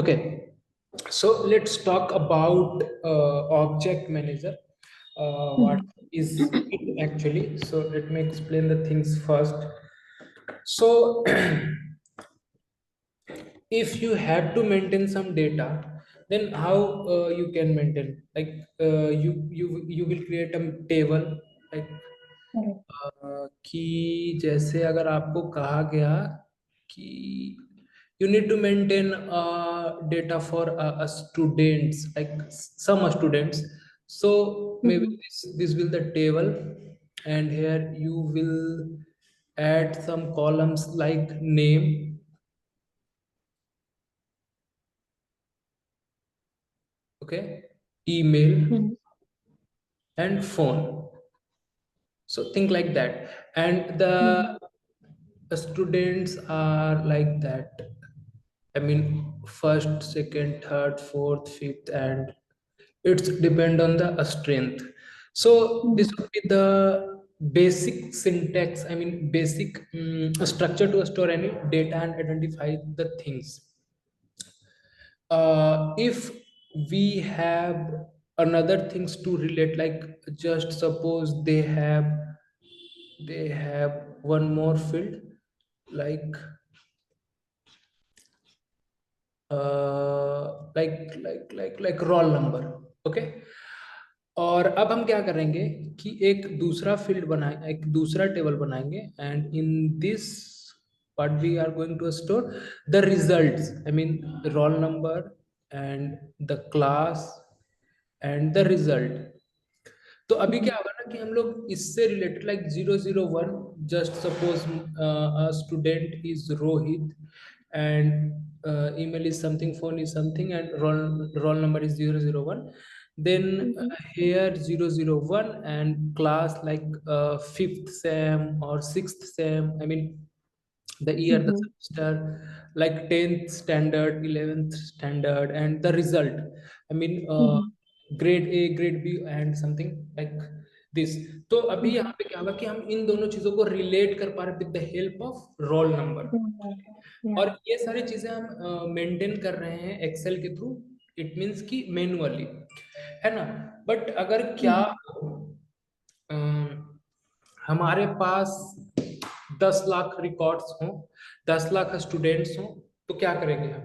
Okay, so let's talk about object manager. What Mhm. is it actually? So let me explain the things first. So if you have to maintain some data, then how you can maintain? Like you will create a table, like Correct. कि जैसे अगर आपको कहा गया कि you need to maintain data for students, like some students. So maybe Mhm. this will the table, and here you will add some columns like name, okay, email, Mhm. and phone. So think like that, and Mhm. the students are like that. I mean, first, second, third, fourth, fifth, and it's depend on the strength. So this Mhm. would be the basic syntax. I mean, basic structure to store any data and identify the things. If we have another things to relate, like just suppose they have one more field, like like roll number, okay. और अब हम क्या करेंगे कि एक दूसरा field बनाए, एक दूसरा टेबल बनाएंगे, and in this what we are going to store the results, I mean roll number and the class and the result. तो अभी क्या Mhm. होगा ना कि हम लोग इससे related like 001, just suppose student is Rohit, and email is something, phone is something, and roll number is 001. Then Mhm. here 001 and class like fifth sem or sixth sem, I mean the year, the Mhm. semester, like 10th standard, 11th standard, and the result, I mean Mhm. grade A, grade B, and something like this. तो अभी यहाँ Mhm. पे क्या होगा कि हम इन दोनों चीजों को रिलेट कर पा रहे with the help of roll number, Yeah. और ये सारी चीजें हम मेंटेन कर रहे हैं एक्सेल के थ्रू। इट मीन्स कि मैनुअली, है ना। बट अगर क्या Mhm. हमारे पास 10 लाख रिकॉर्ड्स हों, 10 लाख स्टूडेंट्स हों, तो क्या करेंगे हम?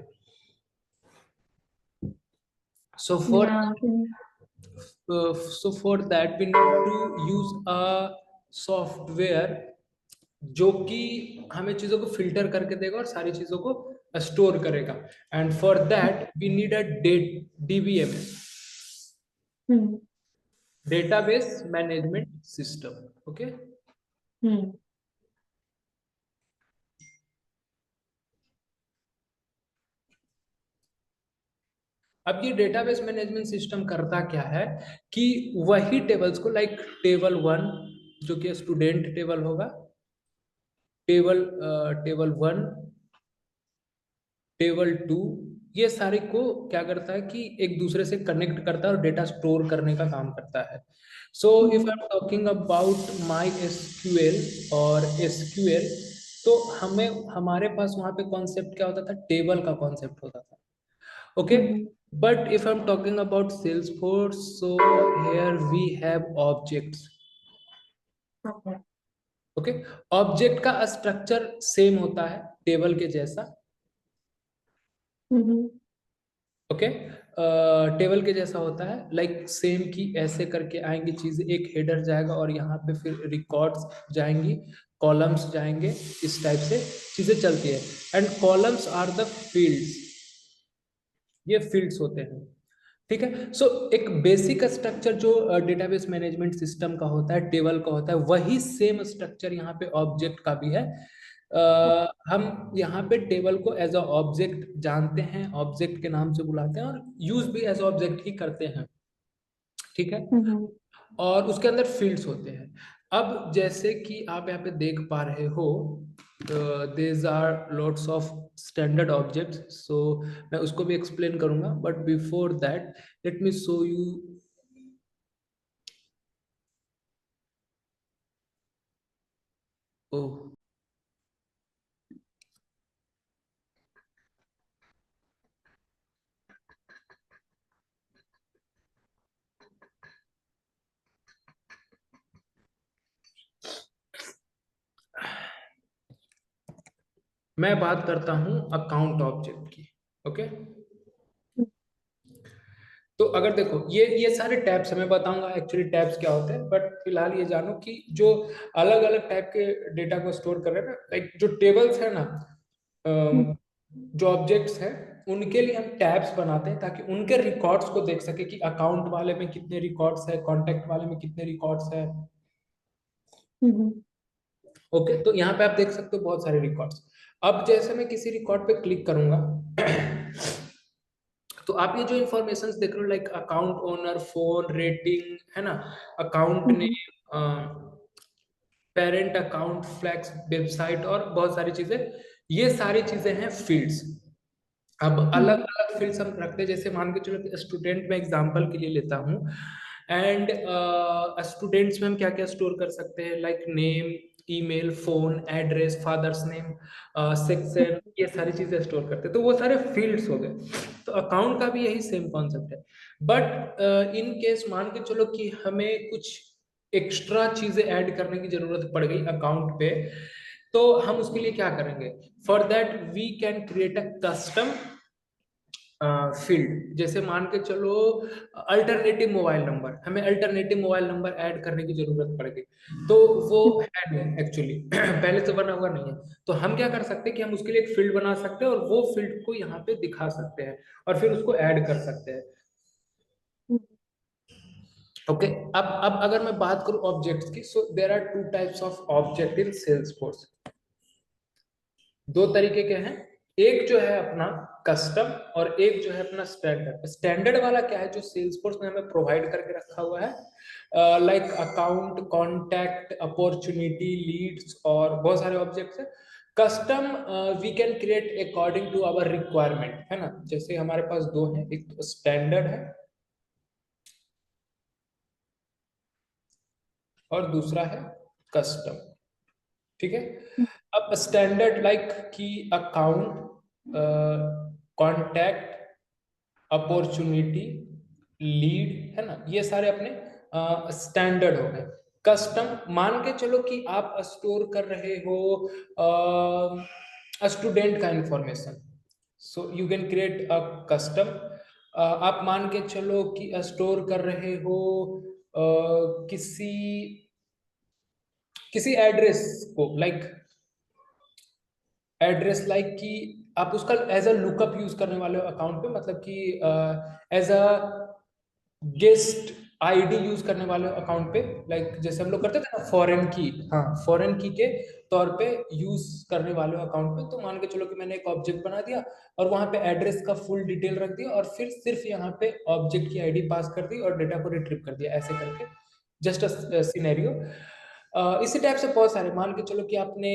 So for Yeah. so for that we need to use a software जो कि हमें चीजों को फिल्टर करके देगा और सारी चीजों को स्टोर करेगा, and for that we need a DBMS, Mhm. Database management system, okay. Mhm. अब ये डेटाबेस मैनेजमेंट सिस्टम करता क्या है कि वही टेबल्स को, लाइक टेबल वन जो कि स्टूडेंट टेबल होगा, table table one, table two, ये सारे को क्या करता है कि एक दूसरे से कनेक्ट करता है और डेटा स्टोर करने का काम करता है। So if I Mhm. M talking about my SQL और एसक्यूएल, तो हमें हमारे पास वहां पे कॉन्सेप्ट क्या होता था? टेबल का कॉन्सेप्ट होता था, okay. Mhm. But if I'm talking about Salesforce, so here we have objects, Okay. okay. Object का स्ट्रक्चर सेम होता है टेबल के जैसा, Mhm. ओके। टेबल के जैसा होता है, लाइक सेम की ऐसे करके आएंगी चीजें, एक हेडर जाएगा और यहाँ पे फिर रिकॉर्ड्स जाएंगी, कॉलम्स जाएंगे, इस टाइप से चीजें चलती है, and columns are the fields, ये फील्ड्स होते हैं, ठीक है। सो एक बेसिक स्ट्रक्चर जो डेटाबेस मैनेजमेंट सिस्टम का होता है, टेबल का होता है, वही सेम स्ट्रक्चर यहाँ पे ऑब्जेक्ट का भी है। हम यहाँ पे टेबल को एज अ ऑब्जेक्ट जानते हैं, ऑब्जेक्ट के नाम से बुलाते हैं और यूज भी एज ऑब्जेक्ट ही करते हैं, ठीक है। Mhm. और उसके अंदर फील्ड्स होते हैं। अब जैसे कि आप यहाँ पे देख पा रहे हो, these are lots of standard objects, so मैं उसको भी एक्सप्लेन करूंगा, but before that let me show you. Oh, मैं बात करता हूं अकाउंट ऑब्जेक्ट की। ओके, तो अगर देखो ये सारे टैब्स मैं बताऊंगा एक्चुअली टैब्स क्या होते हैं, बट फिलहाल ये जानो कि जो अलग अलग टाइप के डेटा को स्टोर कर रहे हैं ना, लाइक जो टेबल्स है ना, जो ऑब्जेक्ट्स हैं, उनके लिए हम टैब्स बनाते हैं ताकि उनके रिकॉर्ड्स को देख सके कि अकाउंट वाले में कितने रिकॉर्ड्स है, कॉन्टैक्ट वाले में कितने रिकॉर्ड्स है। ओके, तो यहाँ पे आप देख सकते हो बहुत सारे रिकॉर्ड्स। अब जैसे मैं किसी रिकॉर्ड पे क्लिक करूंगा तो आप ये जो इंफॉर्मेशन देख रहे हो, like account owner, phone, rating, है ना, account name, parent account, fax, website और बहुत सारी चीजें, ये सारी चीजें हैं फील्ड्स। अब अलग अलग फील्ड्स हम रखते हैं, जैसे मान के चलो स्टूडेंट में एग्जांपल के लिए लेता हूँ, एंड स्टूडेंट्स में हम क्या क्या स्टोर कर सकते हैं, like name, email, phone, address, father's name, section, ये सारी चीजें स्टोर करते हैं, तो वो सारे फील्ड्स हो गए। तो अकाउंट का भी यही सेम कॉन्सेप्ट है, बट इन केस मान के चलो कि हमें कुछ एक्स्ट्रा चीजें ऐड करने की जरूरत पड़ गई अकाउंट पे, तो हम उसके लिए क्या करेंगे? For that we can create a custom field. जैसे मान के चलो अल्टरनेटिव मोबाइल नंबर, हमें अल्टरनेटिव मोबाइल नंबर ऐड करने की जरूरत पड़ गई, तो वो है नहीं एक्चुअली पहले से बना हुआ नहीं है, तो हम क्या कर सकते हैं कि हम उसके लिए एक फील्ड बना सकते हैं और वो फील्ड को यहाँ पे दिखा सकते हैं और फिर उसको ऐड कर सकते हैं। ओके, अब अगर मैं बात करूं ऑब्जेक्ट्स की, so there are two types of object in Salesforce. दो तरीके के हैं, एक जो है अपना कस्टम और एक जो है अपना स्टैंडर्ड। स्टैंडर्ड वाला क्या है, जो सेल्सफोर्स ने हमें प्रोवाइड करके रखा हुआ है, like account, contact, opportunity, leads और बहुत सारे ऑब्जेक्ट्स हैं। Custom we can create according to our requirement, है ना, जैसे हमारे पास दो हैं, एक तो स्टैंडर्ड है और दूसरा है कस्टम। ठीक है, अब स्टैंडर्ड लाइक की अकाउंट, कॉन्टैक्ट, अपॉर्चुनिटी, लीड, है ना, ये सारे अपने स्टैंडर्ड हो गए। कस्टम मान के चलो कि आप स्टोर कर रहे हो स्टूडेंट का information, so you can create a custom. आप मान के चलो कि स्टोर कर रहे हो किसी किसी एड्रेस को, लाइक एड्रेस, लाइक कि आप उसका एज अ लुकअप यूज करने वाले हो अकाउंट पे, मतलब कि as a guest ID use करने वाले हो अकाउंट पे, लाइक जैसे हम लोग करते थे ना फॉरेन की, हाँ फॉरेन की के तौर पे यूज करने वाले हो अकाउंट पे, तो मान के चलो कि मैंने एक ऑब्जेक्ट बना दिया और वहां पे एड्रेस का फुल डिटेल रख दिया और फिर सिर्फ यहाँ पे ऑब्जेक्ट की आईडी पास कर दी और डेटा को रिट्रीव कर दिया, ऐसे करके जस्ट अ सिनेरियो। इसी टाइप से बहुत सारे, मान के चलो कि आपने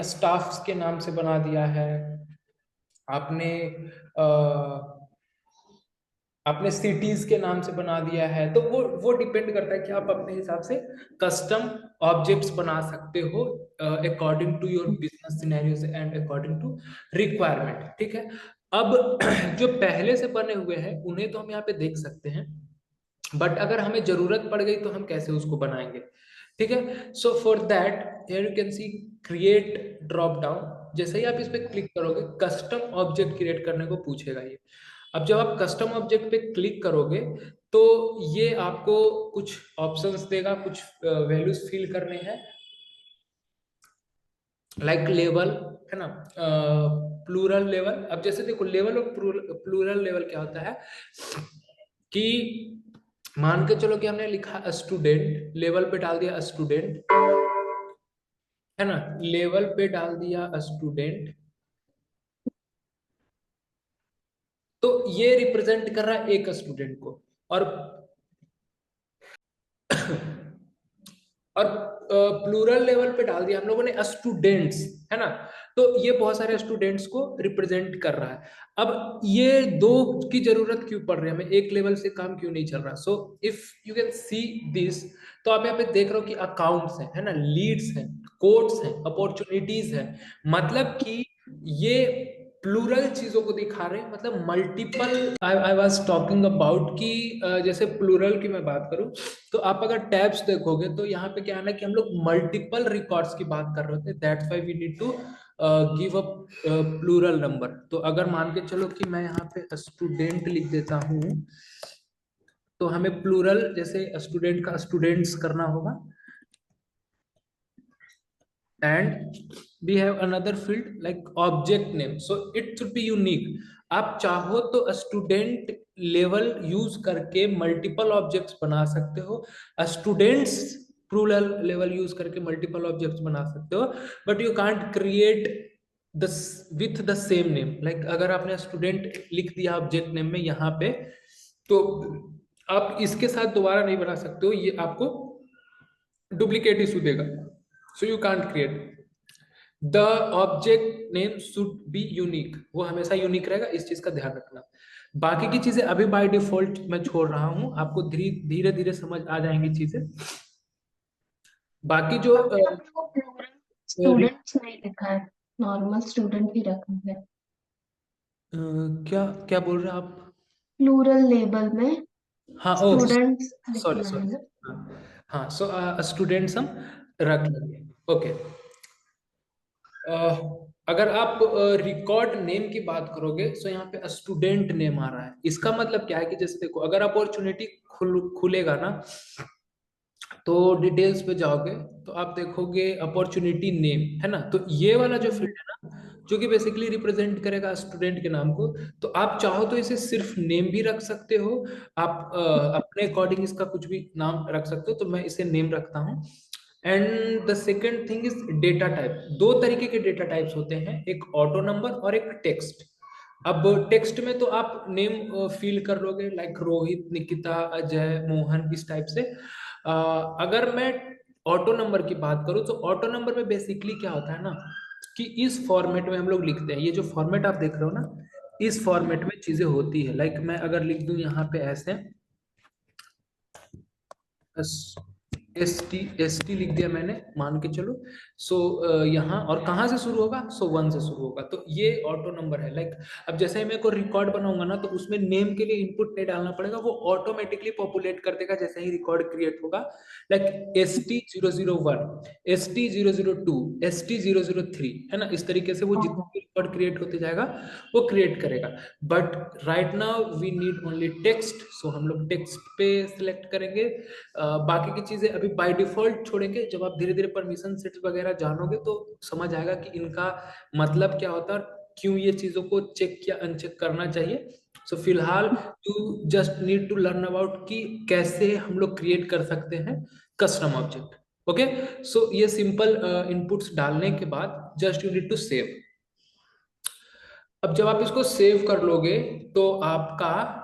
स्टाफ के नाम से बना दिया है, आपने अ, आपने सिटीज के नाम से बना दिया है, तो वो डिपेंड करता है कि आप अपने हिसाब से कस्टम ऑब्जेक्ट्स बना सकते हो according to your business scenarios and according to requirement. ठीक है, अब जो पहले से बने हुए हैं उन्हें तो हम यहाँ पे देख सकते हैं, बट अगर हमें जरूरत पड़ गई तो हम कैसे उसको बनाएंगे? ठीक है, so for that here you can see create drop down. जैसे ही आप इस पे क्लिक करोगे कस्टम ऑब्जेक्ट क्रिएट करने को पूछेगा ये। अब जब आप कस्टम ऑब्जेक्ट पे क्लिक करोगे तो ये आपको कुछ ऑप्शंस देगा, कुछ वैल्यूज फिल करने हैं, लाइक लेवल, है ना, प्लूरल लेवल। अब जैसे देखो लेवल और प्लूरल लेवल क्या होता है कि मान के चलो कि हमने लिखा स्टूडेंट, लेवल पे डाल दिया स्टूडेंट, है ना, लेवल पे डाल दिया स्टूडेंट, तो ये रिप्रेजेंट कर रहा है एक स्टूडेंट को, और और प्लूरल लेवल पे डाल दिया हम लोगों ने स्टूडेंट्स, है ना, तो ये बहुत सारे स्टूडेंट्स को रिप्रेजेंट कर रहा है। अब ये दो की जरूरत क्यों पड़ रही है हमें, एक लेवल से काम क्यों नहीं चल रहा? So if you can see this, तो आप यहाँ पे देख रहे हो कि अकाउंट्स हैं, है ना, लीड्स हैं, कोड्स हैं, अपॉर्चुनिटीज हैं, मतलब कि ये प्लूरल चीजों को दिखा रहे हैं, मतलब multiple. I was talking about कि जैसे प्लूरल की मैं बात करूं, तो आप अगर टैब्स देखोगे तो यहाँ पे क्या है ना कि हम लोग मल्टीपल रिकॉर्ड्स की बात कर रहे होते हैं, that's why we need to give a plural number. तो अगर मान के चलो कि मैं यहाँ पे स्टूडेंट लिख देता हूँ, तो हमें प्लूरल जैसे स्टूडेंट का स्टूडेंट्स करना होगा, and we have another field like object name, so it should be unique। आप चाहो तो स्टूडेंट लेवल यूज करके मल्टीपल ऑब्जेक्ट्स बना सकते हो, स्टूडेंट्स प्लूरल लेवल यूज करके मल्टीपल ऑब्जेक्ट्स बना सकते हो, but you can't create the with the same name. Like अगर आपने स्टूडेंट लिख दिया ऑब्जेक्ट नेम में यहाँ पे, तो आप इसके साथ दोबारा नहीं बना सकते हो, ये आपको डुप्लीकेट इशू देगा। So you can't create, the object name should be unique, वो हमेशा यूनिक रहेगा, इस चीज का ध्यान रखना। बाकी की चीजें अभी बाय डिफॉल्ट मैं छोड़ रहा हूं, आपको धीरे धीरे समझ आ जाएंगी चीजें। बाकी जो स्टूडेंट्स नहीं लिखा है, नॉर्मल स्टूडेंट ही रखा है। क्या क्या बोल रहे हैं आप? प्लूरल लेबल में हाँ, ओ स्टूडेंट्स सॉरी लिखना है सॉरी। ना। हाँ हाँ, सो स्टूडेंट्स हम रख लेंगे। ओके, अगर आप रिकॉर्ड नेम की बात करोगे, तो यहाँ पे स्टूडेंट नेम आ रहा है। इसका मतलब क्या है कि जैसे देखो, अगर अपॉर्चुनिटी खुलेगा ना, तो डिटेल्स पे जाओगे तो आप देखोगे अपॉर्चुनिटी नेम, है ना। तो ये वाला जो फील्ड है ना, जो कि बेसिकली रिप्रेजेंट करेगा स्टूडेंट के नाम को, तो आप चाहो तो इसे सिर्फ नेम भी रख सकते हो, आप अपने अकॉर्डिंग इसका कुछ भी नाम रख सकते हो, तो मैं इसे नेम रखता हूँ। And the second thing is data type. दो तरीके के डेटा टाइप्स होते हैं, एक ऑटो नंबर और एक टेक्स्ट। अब टेक्स्ट में तो आप नेम फील कर लोगे, लाइक रोहित, निकिता, अजय, मोहन, इस टाइप से। अगर मैं ऑटो नंबर की बात करूं, तो ऑटो नंबर में बेसिकली क्या होता है ना, कि इस फॉर्मेट में हम लोग लिखते हैं, ये जो फॉर्मेट आप देख रहे हो ना, इस फॉर्मेट में चीजें होती है। लाइक मैं अगर लिख दूं यहाँ पे ऐसे, एस टी लिख दिया मैंने, मान के चलो। सो यहाँ और कहाँ से शुरू होगा, सो वन से शुरू होगा, तो ये ऑटो नंबर है। लाइक अब जैसे ही मैं कोई रिकॉर्ड बनाऊंगा ना, तो उसमें नेम के लिए इनपुट नहीं डालना पड़ेगा, वो ऑटोमेटिकली पॉपुलेट कर देगा जैसे ही रिकॉर्ड क्रिएट होगा। लाइक ST 001, ST 002, ST 003, है ना, इस तरीके से वो जितने भी रिकॉर्ड क्रिएट होते जाएगा, वो क्रिएट करेगा। But right now we need only text, so हम लोग टेक्स्ट पे सिलेक्ट करेंगे। बाकी की चीजें अभी बाय डिफॉल्ट छोड़ेंगे, जब आप धीरे धीरे परमिशन सेट वगैरह जानोगे तो समझ आएगा कि इनका मतलब क्या होता है और क्यों ये चीजों को चेक या अनचेक करना चाहिए। सो फिलहाल you just need to learn about कि कैसे हम लोग क्रिएट कर सकते हैं कस्टम ऑब्जेक्ट। ओके, सो ये सिंपल इनपुट्स डालने के बाद just you need to save. अब जब आप इसको सेव कर लोगे, तो आपका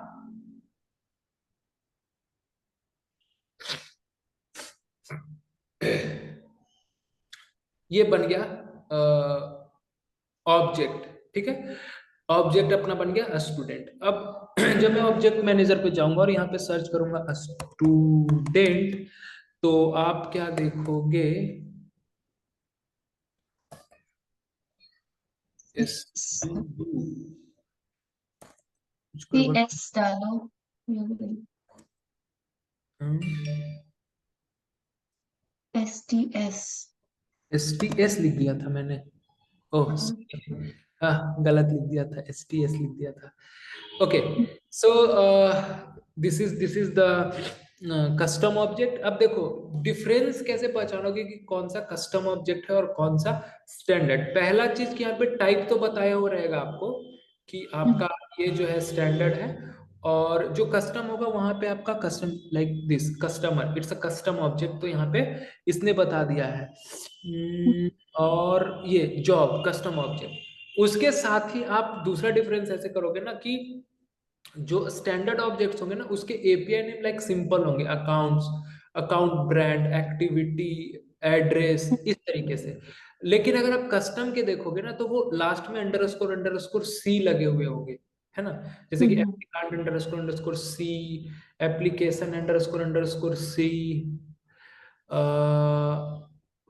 ये बन गया ऑब्जेक्ट। ठीक है, ऑब्जेक्ट अपना बन गया स्टूडेंट। अब जब मैं ऑब्जेक्ट मैनेजर पे जाऊंगा और यहाँ पे सर्च करूंगा स्टूडेंट, तो आप क्या देखोगे, कुछ गड़बड़। एस डालो। STS। STS लिख दिया था मैंने, ओह हाँ, गलत लिख दिया था, STS लिख दिया था। Okay, so this is the custom object. अब देखो डिफरेंस कैसे पहचानोगे कि कौन सा कस्टम ऑब्जेक्ट है और कौन सा स्टैंडर्ड। पहला चीज कि यहाँ पे टाइप तो बताया हुआ रहेगा आपको कि आपका ये जो है स्टैंडर्ड है, और जो कस्टम होगा वहां पे आपका custom, like this customer, it's a custom object, तो यहाँ पे इसने बता दिया है। और ये जॉब कस्टम ऑब्जेक्ट। उसके साथ ही आप दूसरा डिफरेंस ऐसे करोगे ना कि जो स्टैंडर्ड ऑब्जेक्ट्स होंगे ना, उसके एपीआई नेम लाइक सिंपल होंगे, accounts, account brand, activity, address, इस तरीके से। लेकिन अगर आप कस्टम के देखोगे ना, तो वो लास्ट में अंडरस्कोर अंडरस्कोर सी लगे हुए होंगे, है ना। जैसे कि applicant underscore underscore C, application underscore underscore C,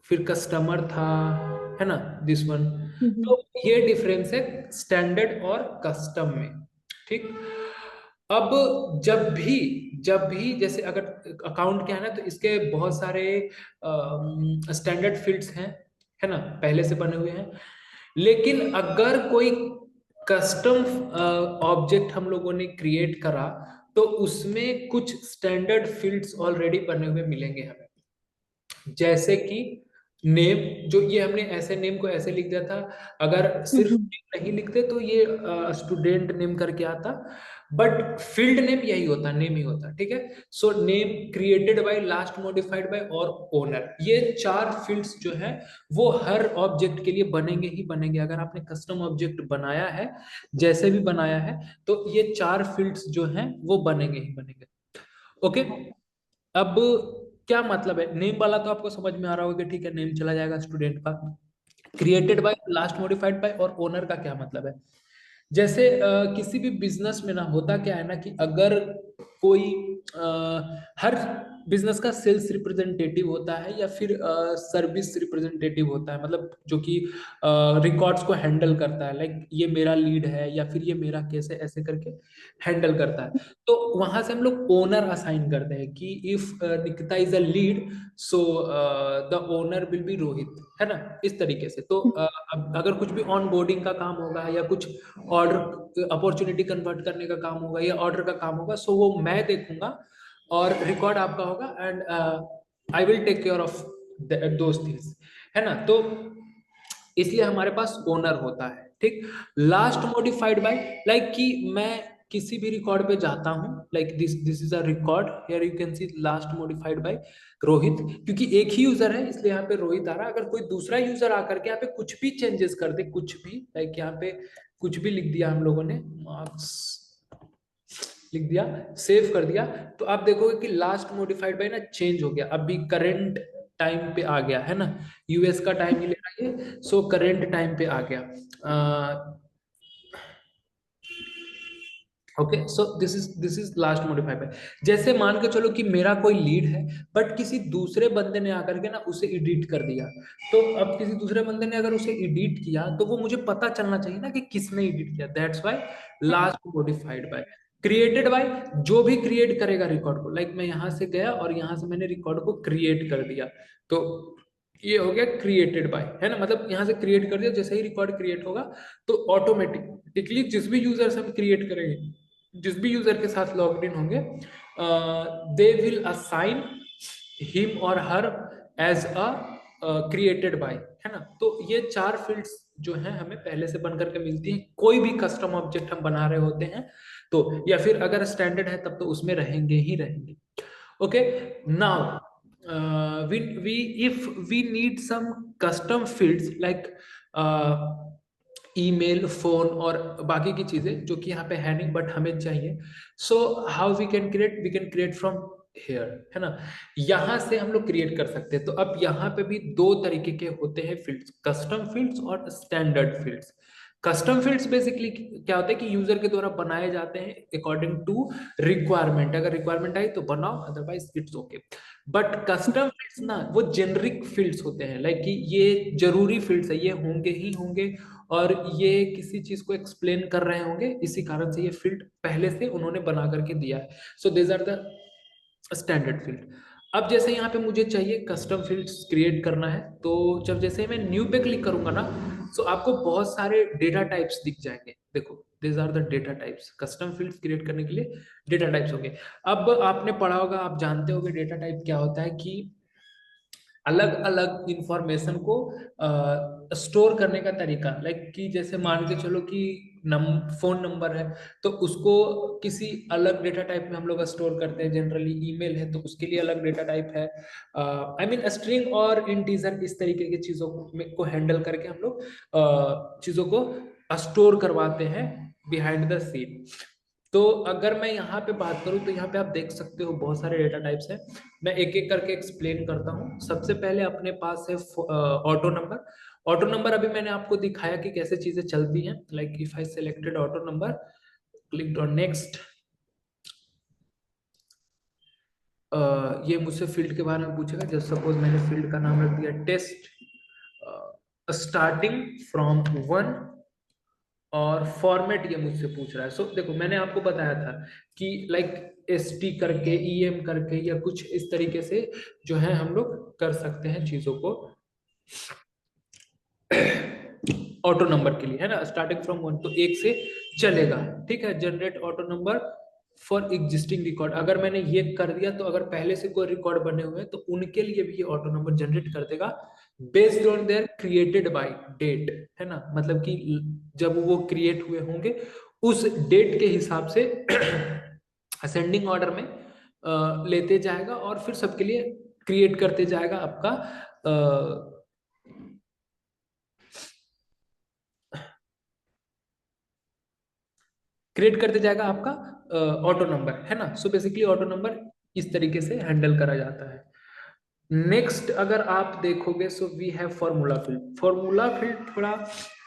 फिर कस्टमर था, है ना, दिस वन। तो ये डिफरेंस है स्टैंडर्ड और कस्टम में, ठीक। अब जब भी जैसे अगर अकाउंट क्या है ना, तो इसके बहुत सारे स्टैंडर्ड फील्ड्स हैं, है ना, पहले से बने हुए हैं। लेकिन अगर कोई कस्टम ऑब्जेक्ट हम लोगों ने क्रिएट करा, तो उसमें कुछ स्टैंडर्ड फील्ड्स ऑलरेडी बने हुए मिलेंगे हमें। जैसे कि नेम, जो ये हमने ऐसे नेम को ऐसे लिख दिया था, अगर सिर्फ name नहीं लिखते तो ये स्टूडेंट नेम करके आता, बट फील्ड नेम यही होता, नेम ही होता, ठीक है। So name, created by, last modified by और ओनर, ये 4 फील्ड्स जो है वो हर ऑब्जेक्ट के लिए बनेंगे ही बनेंगे। अगर आपने कस्टम ऑब्जेक्ट बनाया है, जैसे भी बनाया है, तो ये 4 फील्ड्स जो हैं वो बनेंगे ही बनेंगे। ओके, अब क्या मतलब है नेम वाला, तो आपको समझ में आ रहा होगा कि ठीक है, नेम चला जाएगा स्टूडेंट का। Created by, last modified by और ओनर का क्या मतलब है? जैसे किसी भी बिजनेस में ना होता क्या है ना, कि अगर कोई हर बिजनेस का सेल्स रिप्रेजेंटेटिव होता है या फिर सर्विस रिप्रेजेंटेटिव होता है, मतलब जो कि रिकॉर्ड्स को हैंडल करता है, लाइक ये मेरा लीड है या फिर ये मेरा केस है, ऐसे करके हैंडल करता है। तो वहां से हम लोग ओनर असाइन करते हैं कि if Nikita is a lead, so the owner will be Rohit, है ना, इस तरीके से। तो अगर कुछ भी ऑन बोर्डिंग का काम होगा या कुछ ऑर्डर अपॉर्चुनिटी कन्वर्ट करने का काम होगा या ऑर्डर का काम होगा, सो वो मैं देखूंगा और रिकॉर्ड आपका होगा, and I will take care of those things, है ना। तो इसलिए हमारे पास ओनर होता है, ठीक। लास्ट मॉडिफाइड बाय, लाइक कि मैं किसी भी रिकॉर्ड पे जाता हूं, like this is a record, here you can see last modified by Rohit, क्योंकि एक ही यूजर है इसलिए यहाँ पे रोहित आ रहा है। अगर कोई दूसरा यूजर आकर के यहाँ पे कुछ भी चेंजेस कर दे, कुछ भी, लाइक यहाँ पे कुछ भी लिख दिया हम लोगों ने, मार्क्स लिख दिया, सेव कर दिया, तो आप देखोगे कि लास्ट मॉडिफाइड बाय ना चेंज हो गया, अभी करंट टाइम पे आ गया, है ना। यूएस का टाइम ही ले रहा है, सो करंट टाइम पे आ गया। Okay, so this is last modified by. जैसे मान के चलो कि मेरा कोई लीड है, बट किसी दूसरे बंदे ने आकर के ना उसे एडिट कर दिया, तो अब किसी दूसरे बंदे ने अगर उसे एडिट किया, तो वो मुझे पता चलना चाहिए ना कि किसने एडिट किया, that's why last modified by. Created by, जो भी क्रिएट करेगा रिकॉर्ड को, लाइक मैं यहां से गया और यहां से मैंने रिकॉर्ड को क्रिएट कर दिया, तो ये हो गया क्रिएटेड बाय, है ना। मतलब यहां से क्रिएट कर दिया, जैसे ही रिकॉर्ड क्रिएट होगा तो ऑटोमेटिकली जिस भी यूजर से हम क्रिएट करेंगे, जिस भी यूजर के साथ लॉग इन होंगे, दे विल असाइन हिम और हर एज अ क्रिएटेड बाय, है ना। तो ये 4 फील्ड्स जो हैं हमें पहले से बनकर के मिलती हैं, कोई भी कस्टम ऑब्जेक्ट हम बना रहे होते हैं तो, या फिर अगर स्टैंडर्ड है तब तो उसमें रहेंगे ही रहेंगे। Okay, now we if we need some custom fields like email, phone और बाकी की चीजें जो कि यहाँ पे है नहीं बट हमें चाहिए, so how we can create from here, है ना। यहाँ से हम लोग क्रिएट कर सकते हैं। तो अब यहाँ पे भी 2 तरीके के होते हैं फील्ड्स, कस्टम फील्ड्स और standard fields. Custom fields basically क्या होता है कि यूजर के द्वारा बनाए जाते हैं अकॉर्डिंग टू रिक्वायरमेंट, अगर रिक्वायरमेंट आई तो बनाओ, otherwise it's okay. But custom fields ना वो जेनरिक फील्ड्स होते हैं, लाइक कि ये जरूरी फील्ड्स है, ये होंगे ही होंगे, और ये किसी चीज को एक्सप्लेन कर रहे होंगे, इसी कारण से ये फील्ड पहले से उन्होंने बना करके दिया है। So this are the standard field. अब जैसे यहाँ पे मुझे चाहिए कस्टम फील्ड्स क्रिएट करना है, तो जब जैसे मैं न्यू पे क्लिक करूंगा ना, तो आपको बहुत सारे डेटा टाइप्स दिख जाएंगे। देखो, this are the data types, custom fields create करने के लिए डेटा टाइप्स होंगे। अब आपने पढ़ा होगा, आप जानते होंगे डेटा टाइप क्या होता है, कि अलग अलग इंफॉर्मेशन को स्टोर करने का तरीका, लाइक कि जैसे मान के चलो कि फोन नंबर है, तो उसको किसी अलग डेटा टाइप में हम लोग स्टोर करते हैं, जनरली ईमेल है तो उसके लिए अलग डेटा टाइप है, आई मीन स्ट्रिंग और इंटीजर, इस तरीके की चीजों को हैंडल करके हम लोग चीजों को स्टोर करवाते हैं बिहाइंड द सीन। तो अगर मैं यहाँ पे बात करूँ तो यहाँ पे आप देख सकते हो बहुत सारे डेटा टाइप्स हैं। मैं एक एक करके एक्सप्लेन करता हूँ। सबसे पहले अपने पास है ऑटो नंबर। ऑटो नंबर अभी मैंने आपको दिखाया कि कैसे चीजें चलती हैं, like if I selected auto number, click on next, ये मुझसे फील्ड के बारे में पूछेगा। जब सपोज मैंने फील्ड का नाम रख दिया टेस्ट, स्टार्टिंग फ्रॉम 1 और फॉर्मेट ये मुझसे पूछ रहा है। सो देखो मैंने आपको बताया था कि लाइक एसटी करके ईएम करके या कुछ इस तरीके से जो है हम लोग कर सकते हैं चीजों को ऑटो नंबर के लिए, है ना। स्टार्टिंग फ्रॉम 1 तो एक से चलेगा, ठीक है। Generate auto number for existing record, अगर मैंने ये कर दिया तो अगर पहले से कोई रिकॉर्ड बने हुए हैं तो उनके लिए भी ये ऑटो नंबर जनरेट कर देगा based on their created by date, है ना। मतलब कि जब वो क्रिएट हुए होंगे उस डेट के हिसाब से असेंडिंग ऑर्डर में लेते जाएगा और फिर सबके लिए क्रिएट करते जाएगा आपका क्रिएट करते जाएगा आपका ऑटो नंबर, है ना। सो बेसिकली ऑटो नंबर इस तरीके से हैंडल करा जाता है। नेक्स्ट अगर आप देखोगे so we have formula field. Formula field थोड़ा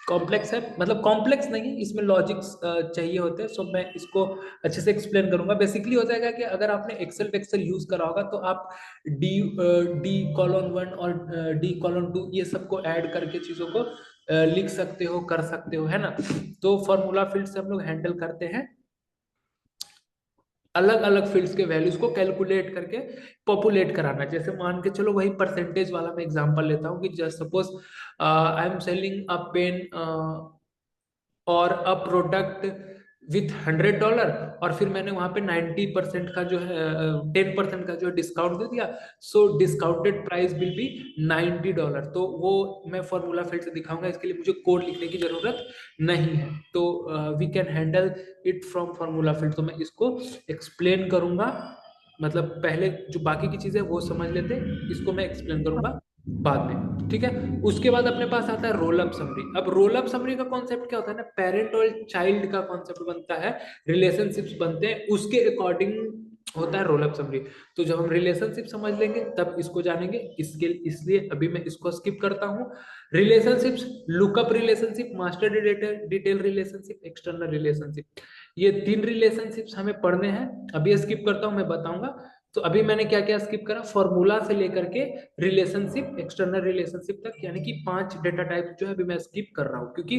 कॉम्प्लेक्स है, मतलब कॉम्प्लेक्स नहीं, इसमें लॉजिक्स चाहिए होते हैं। सो मैं इसको अच्छे से एक्सप्लेन करूंगा। बेसिकली हो जाएगा कि अगर आपने एक्सेल वेक्सेल यूज करा होगा तो आप डी डी कॉलन 1 और डी कॉलन 2 ये सबको ऐड करके चीजों को लिख सकते हो, कर सकते हो, है ना। तो फॉर्मूला फील्ड से हम लोग हैंडल करते हैं अलग अलग फील्ड्स के वैल्यूज को कैलकुलेट करके पॉपुलेट कराना। जैसे मान के चलो वही परसेंटेज वाला मैं एग्जांपल लेता हूँ कि just suppose I am selling a pen और अ प्रोडक्ट विथ $100 और फिर मैंने वहां पे 90% का जो है 10% का जो डिस्काउंट दे दिया। सो डिस्काउंटेड प्राइस विल बी $90। तो वो मैं फॉर्मूला फिर से दिखाऊंगा, इसके लिए मुझे कोड लिखने की जरूरत नहीं है। तो we can handle it from formula field. तो मैं इसको एक्सप्लेन करूंगा, मतलब पहले जो बाकी की चीजें वो समझ लेते हैं, इसको मैं एक्सप्लेन करूंगा बाद में, ठीक है। उसके बाद अपने पास आता है रोल अप समरी। अब रोल अप समरी का कॉन्सेप्ट क्या होता है ना, पेरेंट और चाइल्ड का कॉन्सेप्ट बनता है, रिलेशनशिप्स बनते हैं, उसके अकॉर्डिंग होता है रोल अप समरी। तो जब हम रिलेशनशिप समझ लेंगे तब इसको जानेंगे, इसके इसलिए अभी मैं इसको स्किप करता हूँ। Relationships, lookup relationship, master detail relationship, external relationship, ये 3 रिलेशनशिप्स हमें पढ़ने हैं। अभी स्किप करता हूं, मैं बताऊंगा। तो अभी मैंने क्या क्या स्किप करा, फॉर्मूला से लेकर के रिलेशनशिप, एक्सटर्नल रिलेशनशिप तक, यानी कि 5 डेटा टाइप जो है अभी मैं स्किप कर रहा हूं, क्योंकि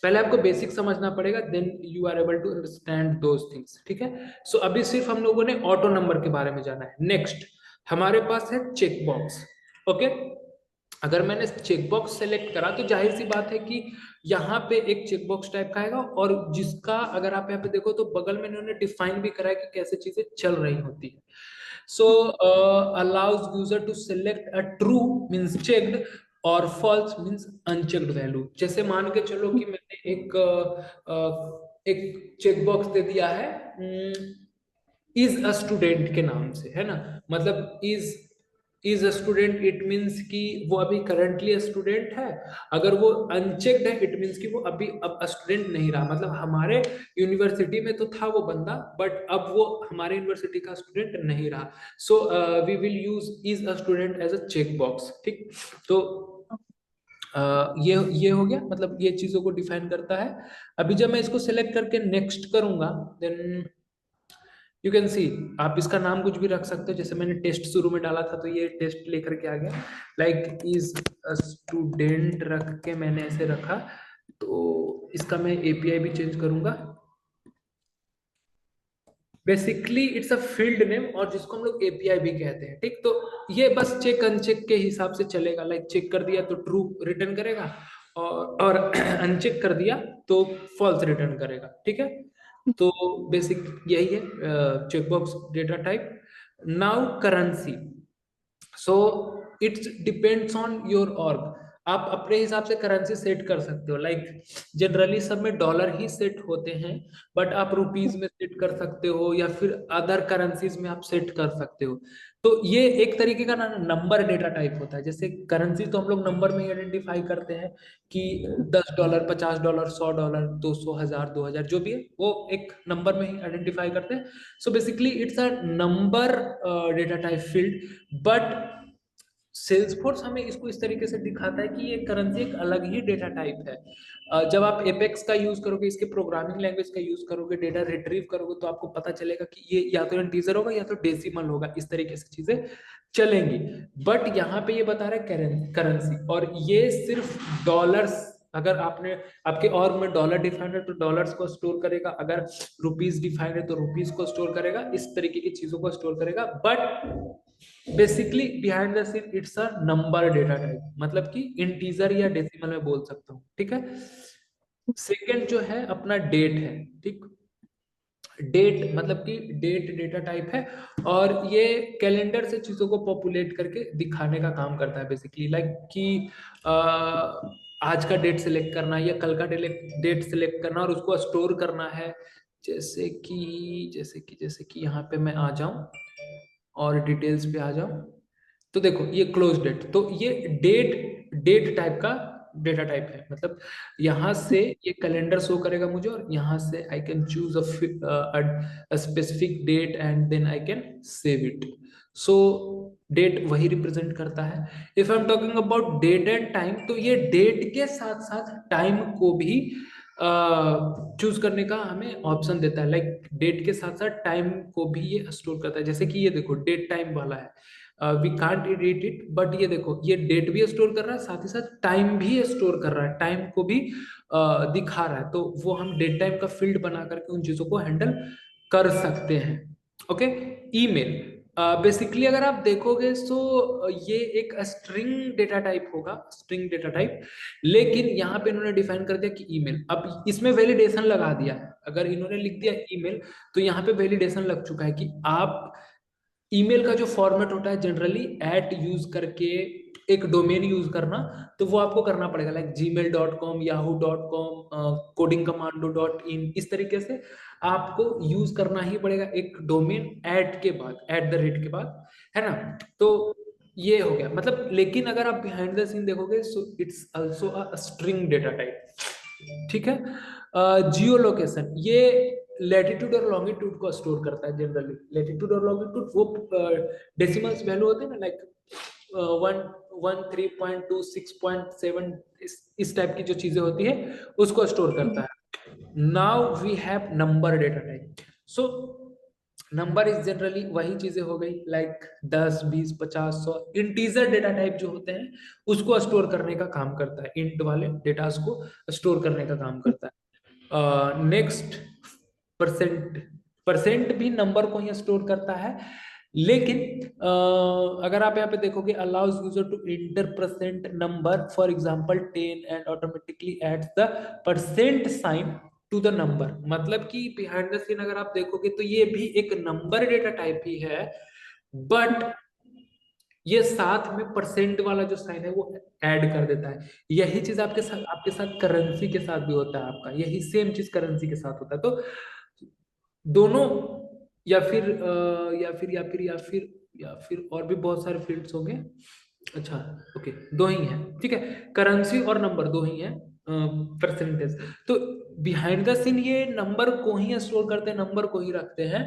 पहले आपको बेसिक समझना पड़ेगा, then you are able to understand those things, ठीक है। सो अभी सिर्फ हम लोगों ने ऑटो नंबर के बारे में जाना है। नेक्स्ट हमारे पास है चेक बॉक्स, ओके। अगर मैंने चेक बॉक्स सेलेक्ट करा तो जाहिर सी बात है कि यहाँ पे एक चेक बॉक्स टाइप का आएगा, और जिसका अगर आप यहाँ पे देखो तो बगल में इन्होंने डिफाइन भी करा है कि कैसे चीजें चल रही होती है। So allows user to select a true means checked और फॉल्स मींस अनचेक्ड वैल्यू। जैसे मान के चलो कि मैंने एक चेक बॉक्स दे दिया है इज अ स्टूडेंट के नाम से, है ना। मतलब is a student it means कि वो अभी करंटली स्टूडेंट है। अगर वो अनचेक्ड है इट मींस कि वो अभी अब स्टूडेंट नहीं रहा, मतलब हमारे यूनिवर्सिटी में तो था वो बंदा बट अब वो हमारे यूनिवर्सिटी का स्टूडेंट नहीं रहा। So we will use is a student as a check box, ठीक। तो ये हो गया, मतलब ये चीजों को डिफाइन करता है। अभी जब मैं इसको सिलेक्ट करके नेक्स्ट करूंगा देन यू कैन सी, आप इसका नाम कुछ भी रख सकते हो। जैसे मैंने टेस्ट शुरू में डाला था तो ये टेस्ट लेकर के आ गया, लाइक इज अ स्टूडेंट रख के मैंने ऐसे रखा। तो इसका मैं एपीआई भी चेंज करूंगा। Basically it's a field name और जिसको हम लोग एपीआई भी कहते हैं, ठीक। तो ये बस चेक अनचेक के हिसाब से चलेगा, लाइक चेक कर दिया तो ट्रू रिटर्न करेगा और अनचेक कर दिया तो फॉल्स रिटर्न करेगा, ठीक है। तो बेसिक यही है checkbox data type. Now currency, so it's depends on your org. आप अपने हिसाब से करेंसी सेट कर सकते हो, लाइक जनरली सब में डॉलर ही सेट होते हैं, बट आप रुपीज में सेट कर सकते हो या फिर अदर करेंसीज में आप सेट कर सकते हो। तो ये एक तरीके का ना नंबर डेटा टाइप होता है। जैसे करेंसी तो हम लोग नंबर में ही आइडेंटिफाई करते हैं कि $10, $50, $100, 200, 1000, 2000 जो भी है वो एक नंबर में ही आइडेंटिफाई करते हैं। So basically it's a number data type field, but Salesforce हमें इसको इस तरीके से दिखाता है कि ये करेंसी एक अलग ही डेटा टाइप है। जब आप एपेक्स का यूज करोगे, इसके प्रोग्रामिंग लैंग्वेज का यूज करोगे, डेटा रिट्रीव करोगे, तो आपको पता चलेगा कि ये या तो इंटीजर होगा या तो डेसिमल होगा, इस तरीके से चीजें चलेंगी। बट यहाँ पे ये बता रहा है करेंसी, और ये सिर्फ डॉलर्स, अगर आपने आपके और में डॉलर डिफाइंड है तो डॉलर्स को स्टोर करेगा, अगर रुपीज डिफाइंड है तो रुपीज को स्टोर करेगा, इस तरीके की चीजों को स्टोर करेगा। But basically behind the scene it's a number data type, मतलब कि इंटीजर या डेसिमल में बोल सकता हूँ, ठीक है। सेकेंड जो है अपना डेट है, ठीक। डेट मतलब कि डेट डेटा टाइप है, और ये कैलेंडर से चीजों को पॉपुलेट करके दिखाने का काम करता है बेसिकली, लाइक कि आज का डेट सिलेक्ट करना या कल का डेट सिलेक्ट करना और उसको स्टोर करना है। जैसे कि यहाँ पे मैं आ जाऊं और डिटेल्स पे आ जाऊं, तो देखो ये क्लोज डेट, तो ये डेट डेट टाइप का डेटा टाइप है, मतलब यहाँ से ये कैलेंडर शो करेगा मुझे, और यहाँ से I can choose a specific date and then I can save it. So date वही रिप्रेजेंट करता है। If I am talking about date and time, तो ये डेट के साथ साथ टाइम को भी चूज करने का हमें ऑप्शन देता है, लाइक डेट के साथ साथ टाइम को भी ये स्टोर करता है। जैसे कि ये देखो डेट टाइम वाला है, we can't edit it, but ये देखो ये डेट भी स्टोर कर रहा है, साथ ही साथ टाइम भी स्टोर कर रहा है, टाइम को भी दिखा रहा है, तो वो हम डेट टाइम का फील्ड बना करके उन चीजों को हैंडल कर सकते हैं। ओके। ईमेल बेसिकली अगर आप देखोगे तो ये एक स्ट्रिंग डेटा टाइप होगा, स्ट्रिंग डेटा टाइप, लेकिन यहाँ पे इन्होंने डिफाइन कर दिया कि ईमेल, अब इसमें वैलिडेशन लगा दिया है। अगर इन्होंने लिख दिया ईमेल, तो यहाँ पे वैलिडेशन लग चुका है कि आप ईमेल का जो फॉर्मेट होता है जनरली एट यूज करके एक डोमेन यूज करना, तो वो आपको करना पड़ेगा, like gmail.com, yahoo.com, coding commando dot in, इस तरीके से आपको यूज करना ही पड़ेगा एक डोमेन एट के बाद, एट द रेट के बाद, है ना। तो ये हो गया मतलब, लेकिन अगर आप बिहाइंड द सीन देखोगे so it's also a string data type, ठीक है। जियो लोकेशन ये लैटिट्यूड और लॉन्गिट्यूड को स्टोर करता है जनरली। लैटिट्यूड और लॉन्गिट्यूड वो डेसिमल्स वैल्यू होते हैं ना, लाइक 113.2 6.7, इस टाइप की जो चीजें होती है उसको स्टोर करता है। Now we have number data type. So number is generally वही चीजें हो गई, लाइक 10 20 50 100, इंटीजर डेटा टाइप जो होते हैं उसको स्टोर करने का काम करता है, इंट वाले डेटास को स्टोर करने का काम करता है। नेक्स्ट परसेंट, परसेंट भी नंबर को ही स्टोर करता है, लेकिन अगर आप यहाँ पे देखोगे allows user to enter percent number for example 10 and automatically adds the percent sign to the number, मतलब कि बिहाइंड द सीन अगर आप देखोगे तो ये भी एक नंबर डेटा टाइप ही है, बट ये साथ में परसेंट वाला जो साइन है वो ऐड कर देता है। यही चीज आपके साथ करेंसी के साथ भी होता है, आपका यही सेम चीज करेंसी के साथ होता है। तो दोनों, या फिर और भी बहुत सारे फील्ड्स होंगे। अच्छा, ओके, दो ही हैं, ठीक है, करेंसी और नंबर दो ही हैं, परसेंटेज। तो बिहाइंड द सीन ये नंबर को ही स्टोर करते हैं, नंबर को ही रखते हैं,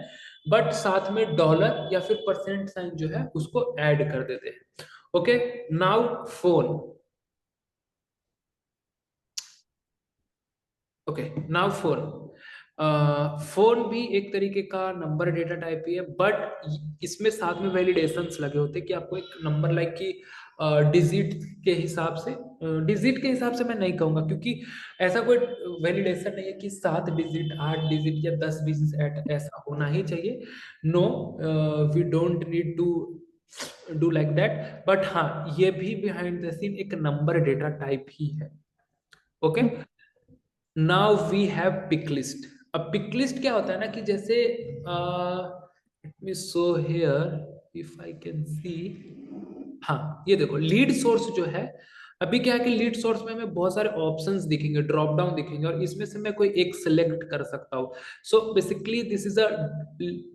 बट साथ में डॉलर या फिर परसेंट साइन जो है उसको ऐड कर देते हैं। Okay. Now phone. Okay, now phone. Phone भी एक तरीके का नंबर डेटा टाइप ही है, बट इसमें साथ में वैलिडेशंस लगे होते हैं कि आपको एक नंबर लाइक कि डिजिट के हिसाब से, डिजिट के हिसाब से मैं नहीं कहूंगा, क्योंकि ऐसा कोई वैलिडेशन नहीं है कि 7 डिजिट 8 डिजिट या 10 डिजिट ऐसा होना ही चाहिए। No, we don't need to do like that, but हाँ ये भी बिहाइंड द सीन एक नंबर डेटा टाइप ही है। Okay. Now we have pick list. अब पिक लिस्ट क्या होता है ना, कि जैसे let me show here if I can see, हाँ ये देखो लीड सोर्स जो है, अभी क्या है कि लीड सोर्स में हमें बहुत सारे ऑप्शंस दिखेंगे, ड्रॉप डाउन दिखेंगे, और इसमें से मैं कोई एक सिलेक्ट कर सकता हूँ। So basically this is a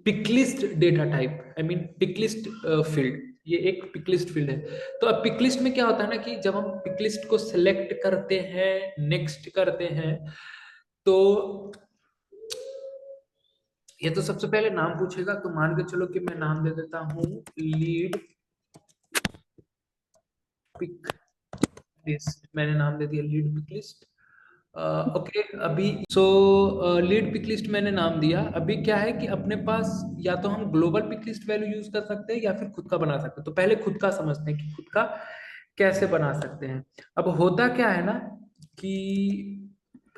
pick list data type, I mean pick list field, ये एक पिक लिस्ट फील्ड है। तो अब पिक लिस्ट में क्या होता है ना, कि जब हम पिक लिस्ट को सिलेक्ट करते हैं, नेक्स्ट करते हैं, तो ये तो सबसे पहले नाम पूछेगा, तो मान के चलो कि मैं नाम दे देता हूं लीड पिक लिस्ट, मैंने नाम दे दिया लीड पिक लिस्ट। ओके, अभी सो लीड पिक लिस्ट मैंने नाम दिया। अभी क्या है कि अपने पास या तो हम global pick list value use कर सकते हैं या फिर खुद का बना सकते हैं। तो पहले खुद का समझते हैं कि खुद का कैसे बना सकते हैं। अब होता क्या है ना कि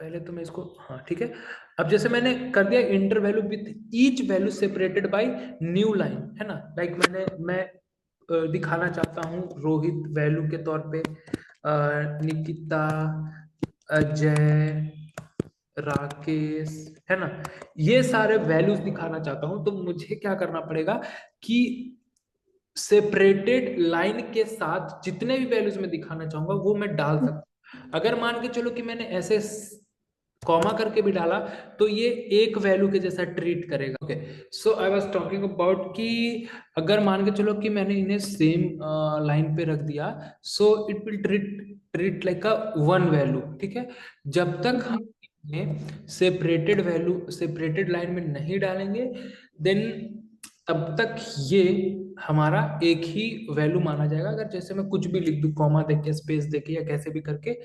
पहले तो मैं इसको, हाँ ठीक है, अब जैसे मैंने कर दिया inter value with each value separated by new line, है ना। लाइक मैं दिखाना चाहता हूँ रोहित वैल्यू के तौर पे, निकिता, अजय, राकेश, है ना, ये सारे वैल्यूज दिखाना चाहता हूं। तो मुझे क्या करना पड़ेगा कि सेपरेटेड लाइन के साथ जितने भी वैल्यूज मैं दिखाना चाहूंगा वो मैं डाल सकता हूं। अगर मान के चलो कि मैंने ऐसे कॉमा करके भी डाला तो ये एक वैल्यू के जैसा ट्रीट करेगा। Okay, so I was talking about कि अगर मान के चलो कि मैंने इन्हें सेम लाइन पे रख दिया, so it will treat like a one value, ठीक है। जब तक हम सेपरेटेड वैल्यू सेपरेटेड लाइन में नहीं डालेंगे, देन तब तक ये हमारा एक ही वैल्यू माना जाएगा। अगर जैसे मैं कुछ भी लिख दूं कॉमा देके, स्पेस देके, या कैसे भी करके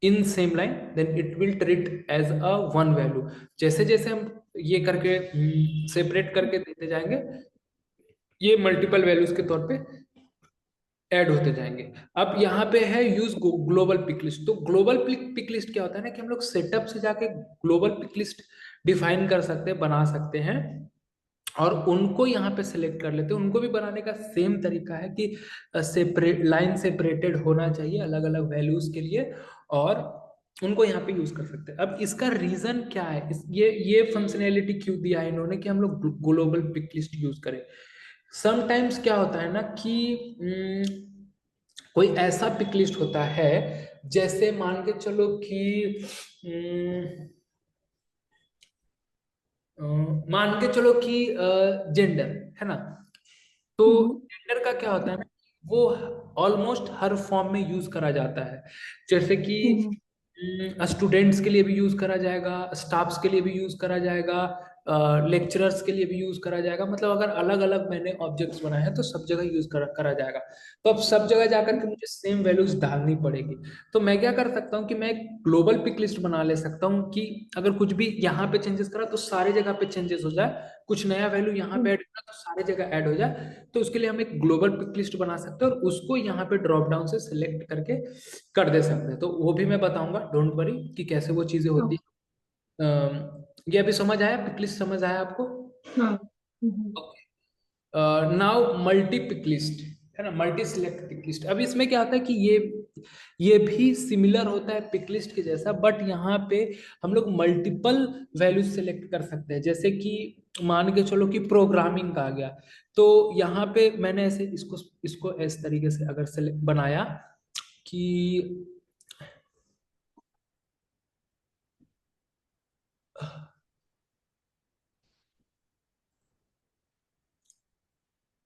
in same line, then it will treat as a one value. जैसे जैसे हम ये करके सेपरेट करके देते जाएंगे, ये मल्टीपल वैल्यूज के तौर पे ऐड होते जाएंगे। अब यहाँ पे है यूज ग्लोबल पिक लिस्ट। तो ग्लोबल पिक लिस्ट क्या होता है ना कि हम लोग सेटअप से जाके ग्लोबल पिक लिस्ट डिफाइन कर सकते हैं, बना सकते हैं, और उनको यहाँ पे सिलेक्ट कर लेते हैं। उनको भी बनाने का सेम तरीका है कि सेपरेट लाइन सेपरेटेड होना चाहिए अलग अलग वैल्यूज के लिए, और उनको यहाँ पे यूज कर सकते हैं। अब इसका रीजन क्या है, ये फंक्शनैलिटी क्यों दिया है इन्होंने कि हम लोग ग्लोबल पिक लिस्ट यूज करें। समटाइम्स क्या होता है ना कि कोई ऐसा पिक लिस्ट होता है, जैसे मान के चलो कि मान के चलो कि जेंडर, है ना। तो जेंडर का क्या होता है ना, वो ऑलमोस्ट हर फॉर्म में यूज करा जाता है। जैसे कि स्टूडेंट्स के लिए भी यूज करा जाएगा, स्टाफ्स के लिए भी यूज करा जाएगा, लेक्चरर्स के लिए भी यूज करा जाएगा। मतलब अगर अलग अलग मैंने ऑब्जेक्ट्स बनाए हैं तो सब जगह यूज करा जाएगा। तो अब सब जगह जाकर के मुझे सेम वैल्यूज डालनी पड़ेगी। तो मैं क्या कर सकता हूँ कि मैं एक ग्लोबल पिक लिस्ट बना ले सकता हूँ कि अगर कुछ भी यहाँ पे चेंजेस करा तो सारी जगह पे चेंजेस हो जाए, कुछ नया वैल्यू यहाँ पे ऐड करा तो सारी जगह ऐड हो जाए। तो उसके लिए हम एक ग्लोबल पिक लिस्ट बना सकते हैं और उसको यहाँ पे ड्रॉप डाउन से सिलेक्ट करके कर दे सकते हैं। तो वो भी मैं बताऊंगा, डोंट वरी, कि कैसे वो चीजें होती है। ये अभी समझ आया, पिक लिस्ट समझ आया आपको? नाउ मल्टी पिक लिस्ट, है ना, मल्टी सिलेक्ट पिक लिस्ट। अब इसमें क्या होता है कि ये भी सिमिलर होता है पिक लिस्ट के जैसा, बट यहाँ पे हम लोग मल्टीपल वैल्यूज सेलेक्ट कर सकते हैं। जैसे कि मान के चलो कि प्रोग्रामिंग का आ गया, तो यहाँ पे मैंने ऐसे इसको इसको इस तरीके से अगर सेलेक्ट बनाया कि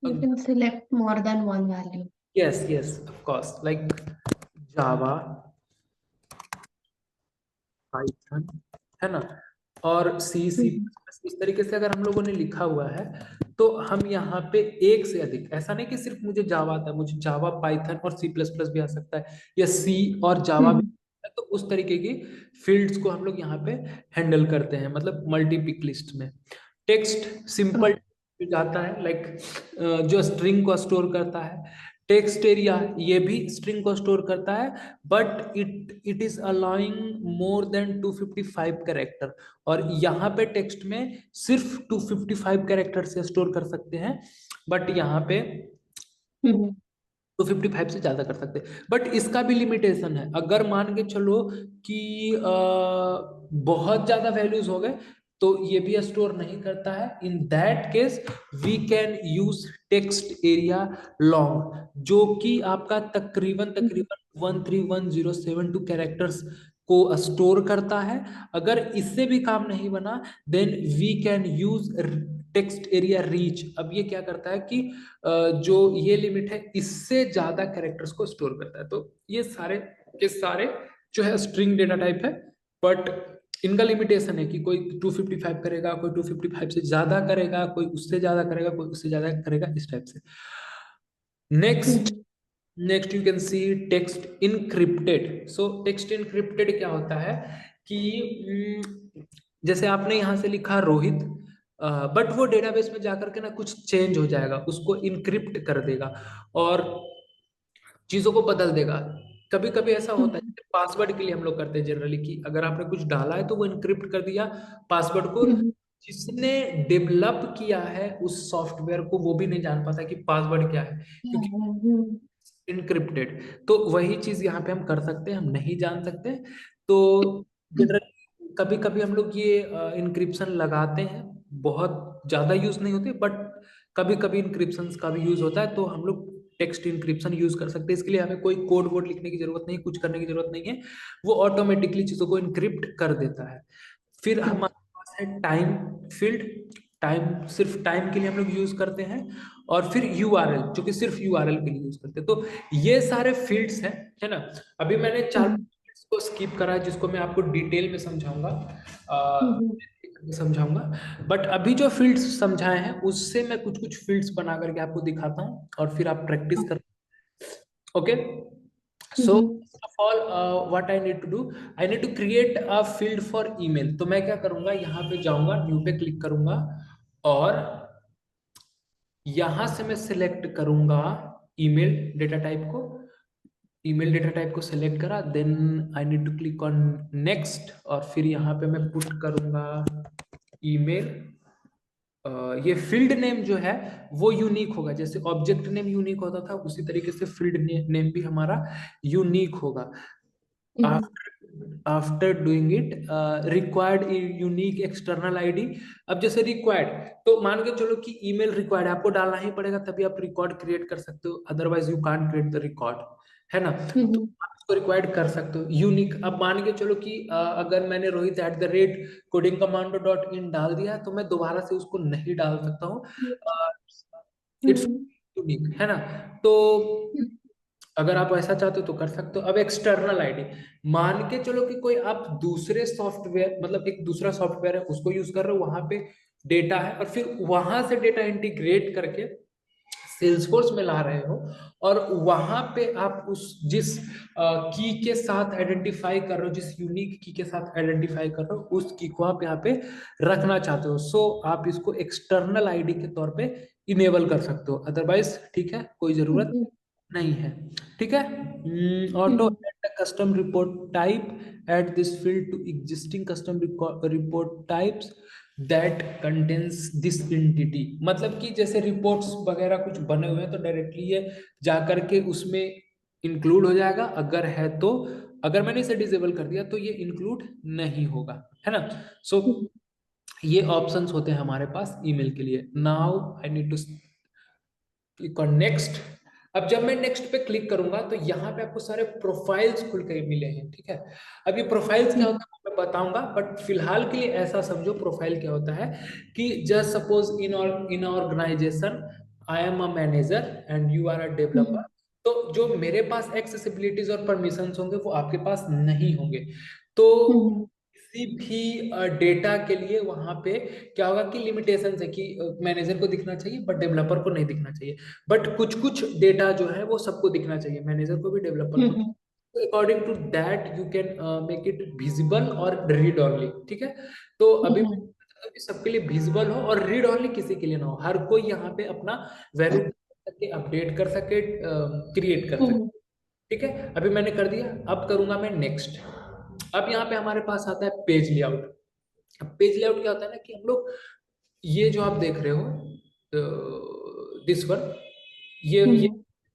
You can select more than one value. yes of course, like Java, Python, है ना, और सी इस तरीके से अगर हम लोगों ने लिखा हुआ है, तो हम यहाँ पे एक से अधिक, ऐसा नहीं कि सिर्फ मुझे जावा आता है, मुझे जावा, पाइथन और सी प्लस प्लस भी आ सकता है, या सी और जावा भी, तो उस तरीके की फील्ड्स को हम लोग यहाँ पे हैंडल करते हैं, मतलब मल्टी पिक लिस्ट में। टेक्स्ट सिंपल जाता है, लाइक जो स्ट्रिंग को स्टोर करता है। टेक्स्ट एरिया ये भी स्ट्रिंग को स्टोर करता है, but it is allowing more than 255 character, और यहाँ पे टेक्स्ट में सिर्फ 255 कैरेक्टर से स्टोर कर सकते हैं, बट यहाँ पे 255 से ज्यादा कर सकते हैं। बट इसका भी लिमिटेशन है। अगर मान के चलो कि बहुत ज्यादा वैल्यूज हो गए तो ये भी स्टोर नहीं करता है। In that case we can use text area long, जो कि आपका तकरीबन 131072 कैरेक्टर्स को स्टोर करता है। अगर इससे भी काम नहीं बना, then we can use text area rich. अब ये क्या करता है कि जो ये लिमिट है इससे ज्यादा कैरेक्टर्स को स्टोर करता है। तो ये सारे के सारे जो है स्ट्रिंग डेटा टाइप है, बट इनका लिमिटेशन है कि कोई 255 करेगा, कोई 255 से ज्यादा करेगा, कोई उससे ज्यादा करेगा, कोई उससे ज्यादा करेगा, इस टाइप से। Next next you can see text encrypted. So text encrypted क्या होता है कि जैसे आपने यहाँ से लिखा रोहित, बट वो डेटाबेस में जाकर के ना कुछ चेंज हो जाएगा, उसको इनक्रिप्ट कर देगा और चीजों को बदल देगा। कभी कभी ऐसा होता है, पासवर्ड के लिए हम लोग करते हैं जनरली कि अगर आपने कुछ डाला है तो वो इनक्रिप्ट कर दिया पासवर्ड को, जिसने डेवलप किया है उस सॉफ्टवेयर को वो भी नहीं जान पाता कि पासवर्ड क्या है, क्योंकि इनक्रिप्टेड। तो वही चीज यहाँ पे हम कर सकते हैं, हम नहीं जान सकते। तो जनरली कभी कभी हम लोग ये इनक्रिप्शन लगाते हैं, बहुत ज्यादा यूज नहीं होते, बट कभी कभी इनक्रिप्शन का भी यूज होता है, तो हम लोग टेक्स्ट इनक्रिप्शन यूज कर सकते हैं। इसके लिए हमें कोई कोड वोड लिखने की जरूरत नहीं, कुछ करने की जरूरत नहीं है, वो ऑटोमेटिकली चीजों को इनक्रिप्ट कर देता है। फिर हमारे पास है टाइम फील्ड। टाइम, सिर्फ टाइम के लिए हम लोग यूज करते हैं। और फिर यूआरएल, जो कि सिर्फ यूआरएल के लिए यूज करते हैं। तो ये सारे फील्ड्स हैं, है ना। अभी मैंने चार फील्ड्स को स्किप करा है, जिसको मैं आपको डिटेल में समझाऊंगा, बट अभी जो फील्ड्स समझाए हैं उससे मैं कुछ कुछ फील्ड्स बना करके आपको दिखाता हूँ और फिर आप प्रैक्टिस कर। Okay, so of all what I need to do, I need to create a field for email। तो मैं क्या करूंगा, यहाँ पे जाऊंगा, न्यू पे क्लिक करूंगा और यहां से मैं सिलेक्ट करूंगा ईमेल डेटा टाइप को। ईमेल डेटा टाइप को सिलेक्ट करा, then I need to click on next, और फिर यहाँ पे मैं पुट करूंगा ईमेल। ये फील्ड नेम जो है वो यूनिक होगा, जैसे ऑब्जेक्ट नेम यूनिक होता था उसी तरीके से फील्ड नेम भी हमारा यूनिक होगा। After doing it, required unique external ID. अब जैसे रिक्वायर्ड, तो मान के चलो कि ईमेल रिक्वायर्ड आपको डालना ही पड़ेगा, तभी आप रिकॉर्ड क्रिएट कर सकते हो, otherwise you can't create the record, है ना। तो आप इसको रिक्वायर्ड कर सकते हो यूनिक। अब मान के चलो कि अगर मैंने रोहित @codingcommando.in डाल दिया तो मैं दोबारा से उसको नहीं डाल सकता हूँ, इट्स यूनिक, है ना। तो अगर आप ऐसा चाहते हो तो कर सकते हो। अब एक्सटर्नल आईडी, मान के चलो कि कोई आप दूसरे सॉफ्टवेयर, मतलब एक दूसरा सॉफ्टवेयर है उसको यूज कर रहे हो, वहां पे डेटा है और फिर वहां से डेटा इंटीग्रेट करके सेल्सफोर्स में ला रहे हो, और वहां पे आप उस जिस की के साथ आइडेंटिफाई कर रहे हो, जिस यूनिक की के साथ आइडेंटिफाई कर रहे हो, उस की को आप यहाँ पे रखना चाहते हो, सो आप इसको एक्सटर्नल आईडी के तौर पे इनेबल कर सकते हो, अदरवाइज ठीक है, कोई जरूरत नहीं है। ठीक है, auto add custom report type at this field to existing custom report types that contains this entity. मतलब कि जैसे रिपोर्ट्स वगैरह कुछ बने हुए हैं तो डायरेक्टली ये जाकर के उसमें इंक्लूड हो जाएगा, अगर है तो। अगर मैंने इसे डिसेबल कर दिया तो ये इंक्लूड नहीं होगा, है ना। सो ये ऑप्शंस होते हैं हमारे पास ईमेल के लिए। Now I need to click on next. अब जब मैं नेक्स्ट पे क्लिक करूंगा तो यहाँ पे आपको सारे प्रोफाइल्स खुल कर मिले हैं, ठीक है। अब ये प्रोफाइल्स क्या होता है मैं बताऊंगा, बट फिलहाल के लिए ऐसा समझो प्रोफाइल क्या होता है कि just suppose in organisation I am a manager and you are a developer, तो जो मेरे पास एक्सेसिबिलिटीज और परमिशंस होंगे वो आपके पास नहीं होंगे। तो किसी भी डेटा के लिए वहां पे क्या होगा कि लिमिटेशन है कि मैनेजर को दिखना चाहिए बट डेवलपर को नहीं दिखना चाहिए, बट कुछ कुछ डेटा जो है वो सबको दिखना चाहिए, मैनेजर को भी डेवलपर को। According to that you can make it visible और रीड ऑनली, ठीक है। तो अभी सबके लिए विजिबल हो और रीड ऑनली किसी के लिए ना हो, हर कोई यहाँ पे अपना वैल्यू करके अपडेट कर सके, क्रिएट कर सके, ठीक है। अभी मैंने कर दिया, अब करूंगा मैं नेक्स्ट। अब यहाँ पे हमारे पास आता है पेज लेआउट। अब पेज लेआउट क्या होता है ना कि हम लोग ये जो आप देख रहे हो दिस वन, ये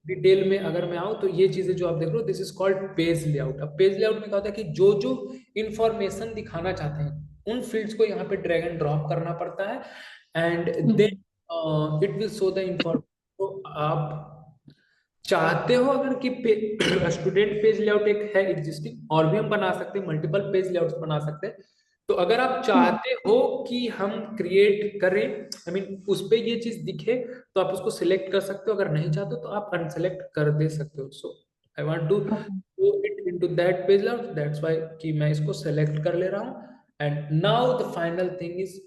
डिटेल में अगर मैं आऊं तो ये चीजें जो आप देख रहे हो this is called page layout. अब पेज लेआउट में क्या होता है कि जो जो इंफॉर्मेशन दिखाना चाहते हैं उन फील्ड्स को यहाँ पे ड्रैग एंड ड्रॉप करना पड़ता है, and then it will show the information. तो आप चाहते हो अगर कि स्टूडेंट पेज लेआउट एक है एग्जिस्टिंग, और भी हम बना सकते हैं, मल्टीपल पेज लेआउट्स बना सकते हैं। तो अगर आप चाहते हो कि हम क्रिएट करें, आई मीन उस पे ये चीज दिखे, तो आप उसको सिलेक्ट कर सकते हो, अगर नहीं चाहते हो तो आप अनसेलेक्ट कर दे सकते हो। So I want to go it into that page layout, that's why कि मैं इसको सेलेक्ट कर ले रहा हूं। And now the final thing is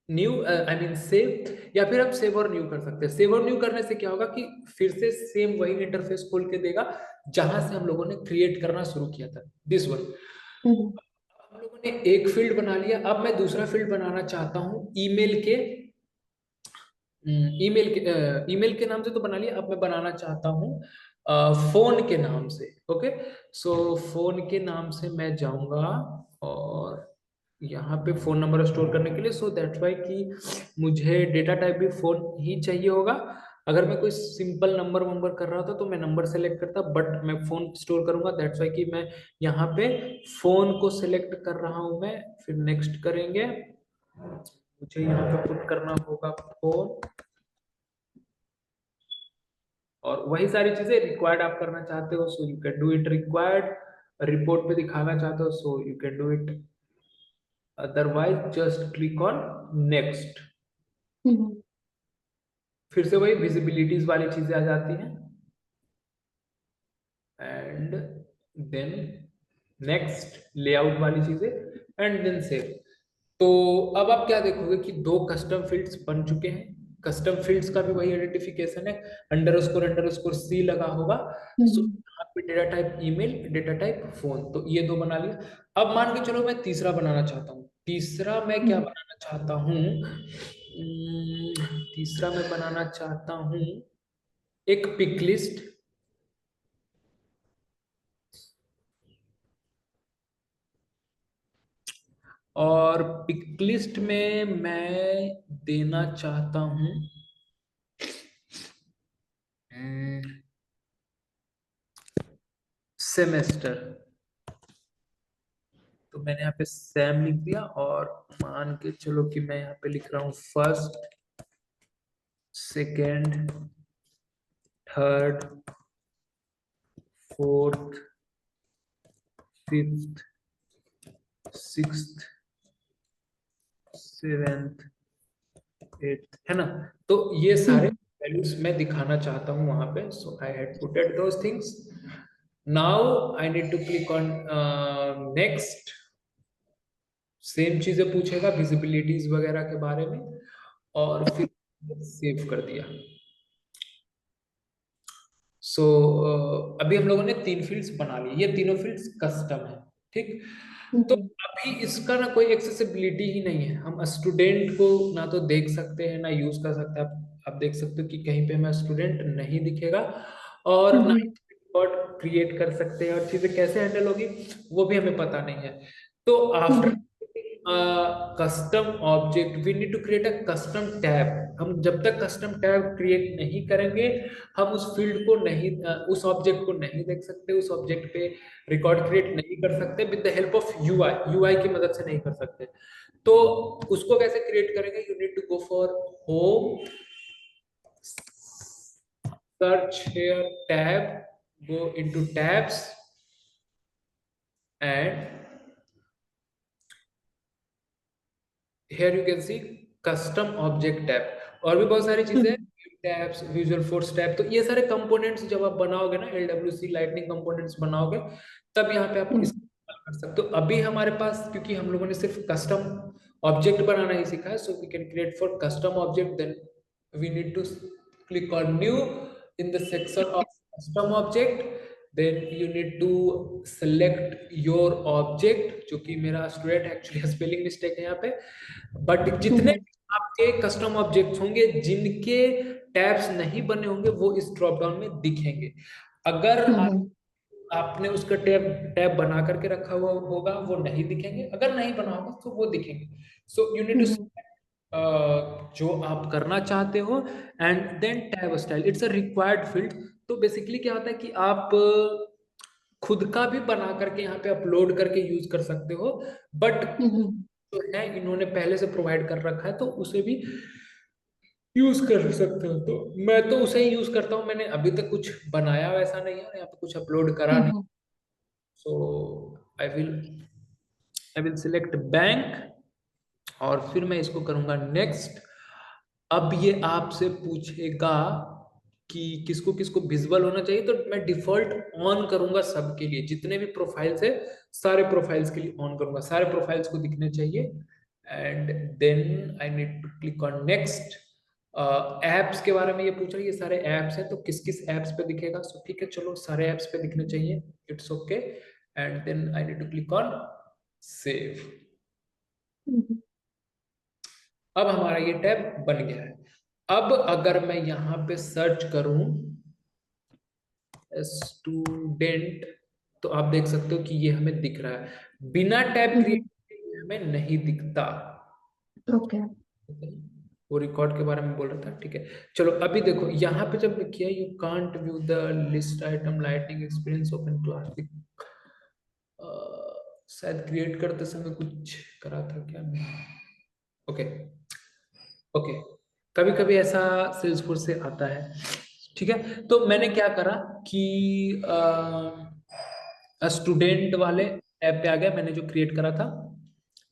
new I mean save, या फिर आप सेव और न्यू कर सकते हैं। सेव और न्यू करने से क्या होगा कि फिर से सेम वही इंटरफेस खोल के देगा जहां से हम लोगों ने क्रिएट करना शुरू किया था, दिस वन। हम्म, हम लोगों ने एक फील्ड बना लिया, अब मैं दूसरा फील्ड बनाना चाहता हूँ ईमेल के, ईमेल के नाम से तो बना लिया, अब मैं बनाना चाहता हूँ फोन के नाम से। ओके, सो फोन के नाम से मैं जाऊंगा और यहाँ पे फोन नंबर स्टोर करने के लिए, सो दैट्स वाई कि मुझे डेटा टाइप भी फोन ही चाहिए होगा। अगर मैं कोई सिंपल नंबर वंबर कर रहा था तो मैं नंबर सेलेक्ट करता, बट मैं फोन स्टोर करूंगा, दैट्स वाई कि मैं यहाँ पे फोन को सिलेक्ट कर रहा हूं मैं। फिर नेक्स्ट करेंगे, मुझे यहाँ पे पुट करना होगा फोन, और वही सारी चीजें रिक्वायर्ड आप करना चाहते हो so you can do it required, report पे दिखाना चाहते हो so you can do it, otherwise just click on next. Hmm, फिर से वही विजिबिलिटीज वाली चीजें आ जाती हैं, एंड देन नेक्स्ट लेआउट वाली चीजें, एंड देन सेव। तो अब आप क्या देखोगे कि दो कस्टम फील्ड्स बन चुके हैं। कस्टम फील्ड्स का भी वही आइडेंटिफिकेशन है, अंडर स्कोर सी लगा होगा। सो हम्म, यहाँ पे data type email, data type phone, तो ये दो बना लिया। अब मान के चलो मैं तीसरा बनाना चाहता हूँ। तीसरा मैं क्या हम्म, बनाना चाहता हूँ, तीसरा मैं बनाना चाहता हूँ एक पिक लिस्ट। और पिक लिस्ट में मैं देना चाहता हूँ सेमेस्टर। तो मैंने यहाँ पे सैम लिख दिया, और मान के चलो कि मैं यहाँ पे लिख रहा हूँ first, second, third, fourth, fifth, sixth, seventh, eighth, है ना। तो ये सारे हम्म, वैल्यूज मैं दिखाना चाहता हूँ वहां पे, so I had putted those things. Now I need to click on next. Same चीजें पूछेगा विजिबिलिटीज वगैरह के बारे में, और फिर सेव कर दिया। सो अभी हम लोगों ने तीन फील्ड्स बना ली, ये तीनों फील्ड्स कस्टम है, ठीक। तो हम्म, अभी इसका ना कोई एक्सेसिबिलिटी ही नहीं है, हम स्टूडेंट को ना तो देख सकते हैं ना यूज कर सकते हैं। आप देख सकते हो कि कहीं पे हमें स्टूडेंट नहीं दिखेगा, और ना ही हम्म, रिकॉर्ड क्रिएट कर सकते हैं, और चीजें कैसे हैंडल होगी वो भी हमें पता नहीं है। तो after hmm, custom object we need to create a custom tab. हम जब तक कस्टम टैब क्रिएट नहीं करेंगे, हम उस फील्ड को नहीं उस ऑब्जेक्ट को नहीं देख सकते, उस ऑब्जेक्ट पे रिकॉर्ड क्रिएट नहीं कर सकते with the help of UI, UI की मदद से नहीं कर सकते। तो उसको कैसे क्रिएट करेंगे, you need to go for home, search here tab, go into tabs, and here you can see custom object tab। और भी बहुत सारी चीजें हैं, हम्म, टैब्स, विजुअल फोर्स टैब, तो ये सारे कंपोनेंट्स जब आप बनाओगे ना, LWC लाइटनिंग कंपोनेंट्स बनाओगे, तब यहाँ पे आप हम्म, इस्तेमाल कर सकते हो। अभी हमारे पास क्योंकि हम लोगों ने सिर्फ कस्टम ऑब्जेक्ट बनाना ही सीखा है, so we can create for custom object, then we need to click on new in the section of custom object, then you need to select your object, जो कि मेरा स्टूडेंट एक्चुअली स्पेलिंग मिस्टेक है यहाँ पे, but जितने हम्म, आपके custom objects होंगे जिनके टैब्स नहीं बने होंगे वो इस ड्रॉप डाउन में दिखेंगे। अगर हम्म, आपने उसका टैब टैब बना करके रखा हुआ होगा वो नहीं दिखेंगे, अगर नहीं बना होगा तो वो दिखेंगे। So you need to hmm, जो आप करना चाहते हो, and then tab style it's a required field. तो बेसिकली क्या होता है कि आप खुद का भी बना करके यहाँ पे अपलोड करके यूज कर सकते हो, बट हम्म, जो है इन्होंने पहले से प्रोवाइड कर रखा है तो उसे भी यूज कर सकते हो। तो मैं तो उसे ही यूज करता हूँ, मैंने अभी तक कुछ बनाया वैसा नहीं है और यहाँ पे कुछ अपलोड करा नहीं। Hmm, so I will I will select bank, और फिर मैं इसको करूंगा नेक्स्ट। अब ये आपसे पूछेगा कि किसको किसको विजुअल होना चाहिए, तो मैं डिफॉल्ट ऑन करूंगा सबके लिए, जितने भी प्रोफाइल्स है सारे प्रोफाइल्स के लिए ऑन करूंगा, सारे प्रोफाइल्स को दिखने चाहिए। And then I need to click on next. Apps के बारे में ये पूछ रही है, ये सारे एप्स हैं तो किस किस एप्स पे दिखेगा। सो ठीक है, चलो सारे एप्स पे दिखने चाहिए, it's okay. And then I need to click on save. अब हमारा ये टैब बन गया है। अब अगर मैं यहाँ पे सर्च करूं स्टूडेंट, तो आप देख सकते हो कि ये हमें दिख रहा है। बिना टैब क्रिएट किए हमें नहीं दिखता। ओके। वो रिकॉर्ड के बारे में बोल रहा था, ठीक है। चलो अभी देखो यहाँ पे जब किया, you can't view the list item lighting experience open class. शायद क्रिएट करते समय कुछ करा था क्या मैं। ओके ओके, कभी कभी ऐसा सेल्सफोर्स से आता है, ठीक है। तो मैंने क्या करा कि स्टूडेंट वाले ऐप पे आ गया, मैंने जो क्रिएट करा था।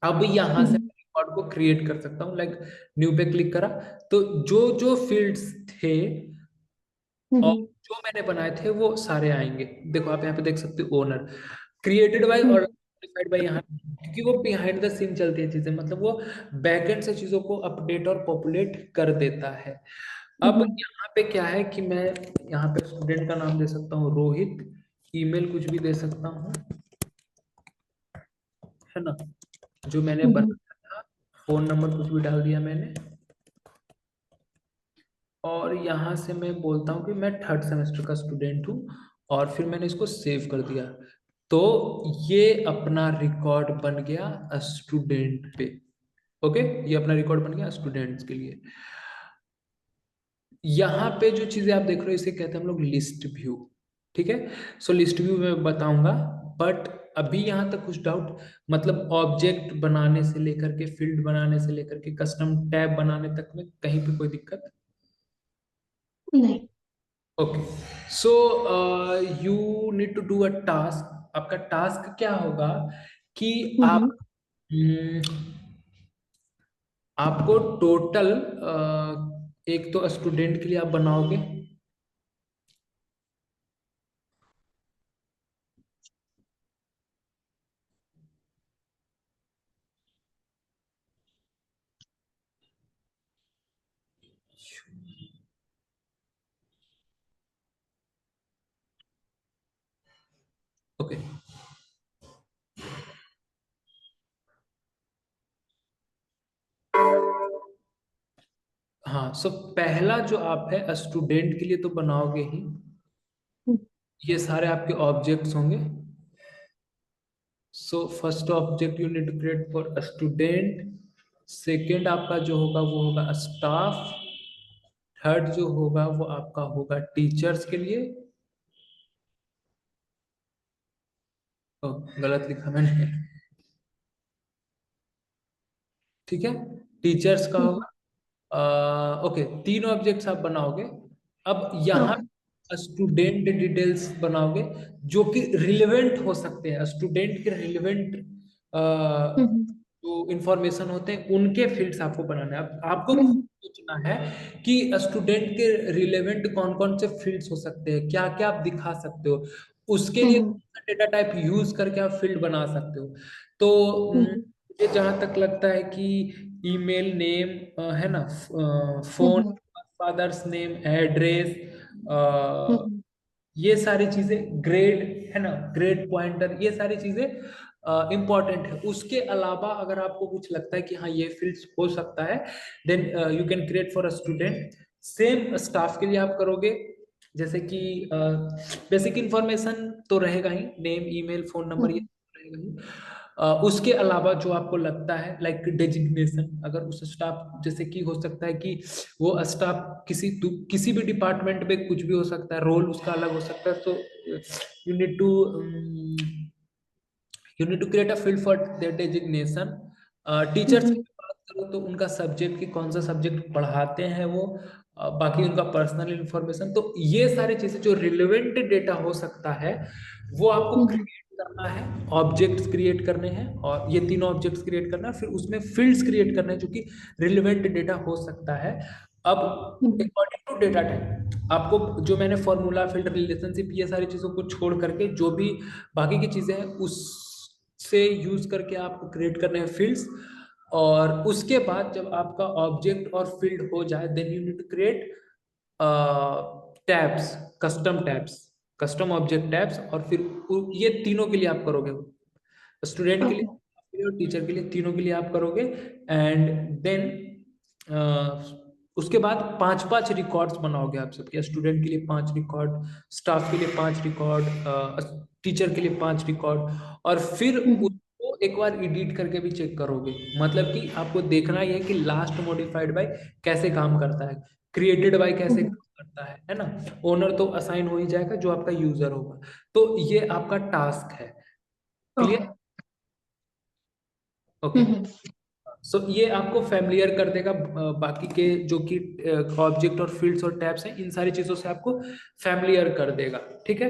अब यहाँ से रिकॉर्ड को क्रिएट कर सकता हूँ, लाइक न्यू पे क्लिक करा, तो जो जो फील्ड्स थे और जो मैंने बनाए थे वो सारे आएंगे। देखो आप यहाँ पे देख सकते हो, ओनर क्रिएटेड बाय और मॉडिफाइड बाय, यहाँ क्योंकि वो बिहाइंड द सीन चलती है चीजें, मतलब वो बैकएंड से चीजों को अपडेट और पॉपुलेट कर देता है। अब यहाँ पे क्या है कि मैं यहाँ पे स्टूडेंट का नाम दे सकता हूँ रोहित, ईमेल कुछ भी दे सकता हूँ, है ना, जो मैंने बनाया था। फोन नंबर कुछ भी डाल दिया मैंने, और यहाँ से मैं बोलता हूँ कि मैं थर्ड सेमेस्टर का स्टूडेंट हूँ, और फिर मैंने इसको सेव कर दिया। तो ये अपना रिकॉर्ड बन गया स्टूडेंट पे। ओके, ये अपना रिकॉर्ड बन गया स्टूडेंट्स के लिए। यहाँ पे जो चीजें आप देख रहे हो इसे कहते हैं हम लोग लिस्ट व्यू, ठीक है। सो लिस्ट व्यू में बताऊंगा, बट अभी यहाँ तक कुछ डाउट, मतलब ऑब्जेक्ट बनाने से लेकर के, फील्ड बनाने से लेकर के, कस्टम टैब बनाने तक में कहीं पे कोई दिक्कत नहीं। Okay. So you need to do a task. आपका टास्क क्या होगा कि आप आपको टोटल एक तो स्टूडेंट के लिए आप बनाओगे, ओके। हाँ, सो पहला जो आप है स्टूडेंट के लिए तो बनाओगे ही, ये सारे आपके ऑब्जेक्ट्स होंगे। So first object you need to create for student, second आपका जो होगा वो होगा स्टाफ, थर्ड जो होगा वो आपका होगा टीचर्स के लिए। ओ, गलत लिखा मैंने, ठीक है, टीचर्स का होगा। ओके, तीन ऑब्जेक्ट्स आप बनाओगे। अब यहाँ ओके। स्टूडेंट डिटेल्स बनाओगे, जो कि रिलेवेंट हो सकते हैं, स्टूडेंट के रिलेवेंट जो इंफॉर्मेशन होते हैं उनके फील्ड्स आपको बनाना है। अब आपको सोचना है कि स्टूडेंट के रिलेवेंट कौन कौन से फील्ड्स हो सकते हैं, क्या क्या आप दिखा सकते हो, उसके लिए डेटा टाइप यूज करके आप फील्ड बना सकते हो। तो मुझे जहां तक लगता है कि ईमेल नेम, है ना, फोन, फादर्स नेम, एड्रेस, ये सारी चीजें, ग्रेड, है ना, ग्रेड पॉइंटर, ये सारी चीजें इंपॉर्टेंट है। उसके अलावा अगर आपको कुछ लगता है कि हाँ ये फील्ड्स हो सकता है, then you can create for a student. Same staff के लिए आप करोगे, जैसे कि बेसिक इंफॉर्मेशन तो रहेगा ही, नेम, ईमेल, फोन नंबर, ये रहेगा ही। उसके अलावा जो आपको लगता है लाइक डेजिग्नेशन, अगर उस स्टाफ, जैसे कि हो सकता है कि वो स्टाफ किसी भी डिपार्टमेंट में कुछ भी हो सकता है, रोल उसका अलग हो सकता है, तो you need to you need to create a field for their designation. Teachers की बात करो तो उनका सब्जेक्ट, की कौन सा सब्जेक्ट पढ़ाते हैं वो, बाकी उनका पर्सनल इंफॉर्मेशन, तो ये सारी चीजें जो रिलेवेंट डेटा हो सकता है वो आपको क्रिएट करना है। ऑब्जेक्ट्स क्रिएट करने हैं, और ये तीनों ऑब्जेक्ट्स क्रिएट करना है, फिर उसमें फील्ड्स क्रिएट करने हैं जो कि रिलेवेंट डेटा हो सकता है। अब अकॉर्डिंग टू डेटा टाइप आपको, जो मैंने फॉर्मूला, फिल्टर, रिलेशनशिप, ये सारी चीजों को छोड़ करके जो भी बाकी की चीजें हैं उससे यूज करके आपको क्रिएट करने हैं फील्ड्स। और उसके बाद जब आपका ऑब्जेक्ट और फील्ड हो जाए, then you need to create tabs, custom object tabs, और फिर ये तीनों के लिए आप करोगे, स्टूडेंट के ओके। लिए और टीचर के लिए, तीनों के लिए आप करोगे। एंड देन उसके बाद 5-5 रिकॉर्ड्स बनाओगे आप सबके, स्टूडेंट के लिए 5 रिकॉर्ड, स्टाफ के लिए 5 रिकॉर्ड, टीचर के लिए 5 रिकॉर्ड, और फिर हम्म। उसको एक बार एडिट करके भी चेक करोगे। मतलब कि आपको देखना ही है कि लास्ट मॉडिफाइड बाय कैसे काम करता है, क्रिएटेड बाय कैसे हम्म। काम करता है ना। ओनर तो असाइन हो ही जाएगा जो आपका यूजर होगा। तो ये आपका टास्क है। ओके। क्लियर? ओके। हम्म। सो ये आपको फैमिलियर कर देगा, बाकी के जो कि ऑब्जेक्ट और फील्ड्स और टैब्स हैं, इन सारी चीजों से आपको फैमिलियर कर देगा। ठीक है।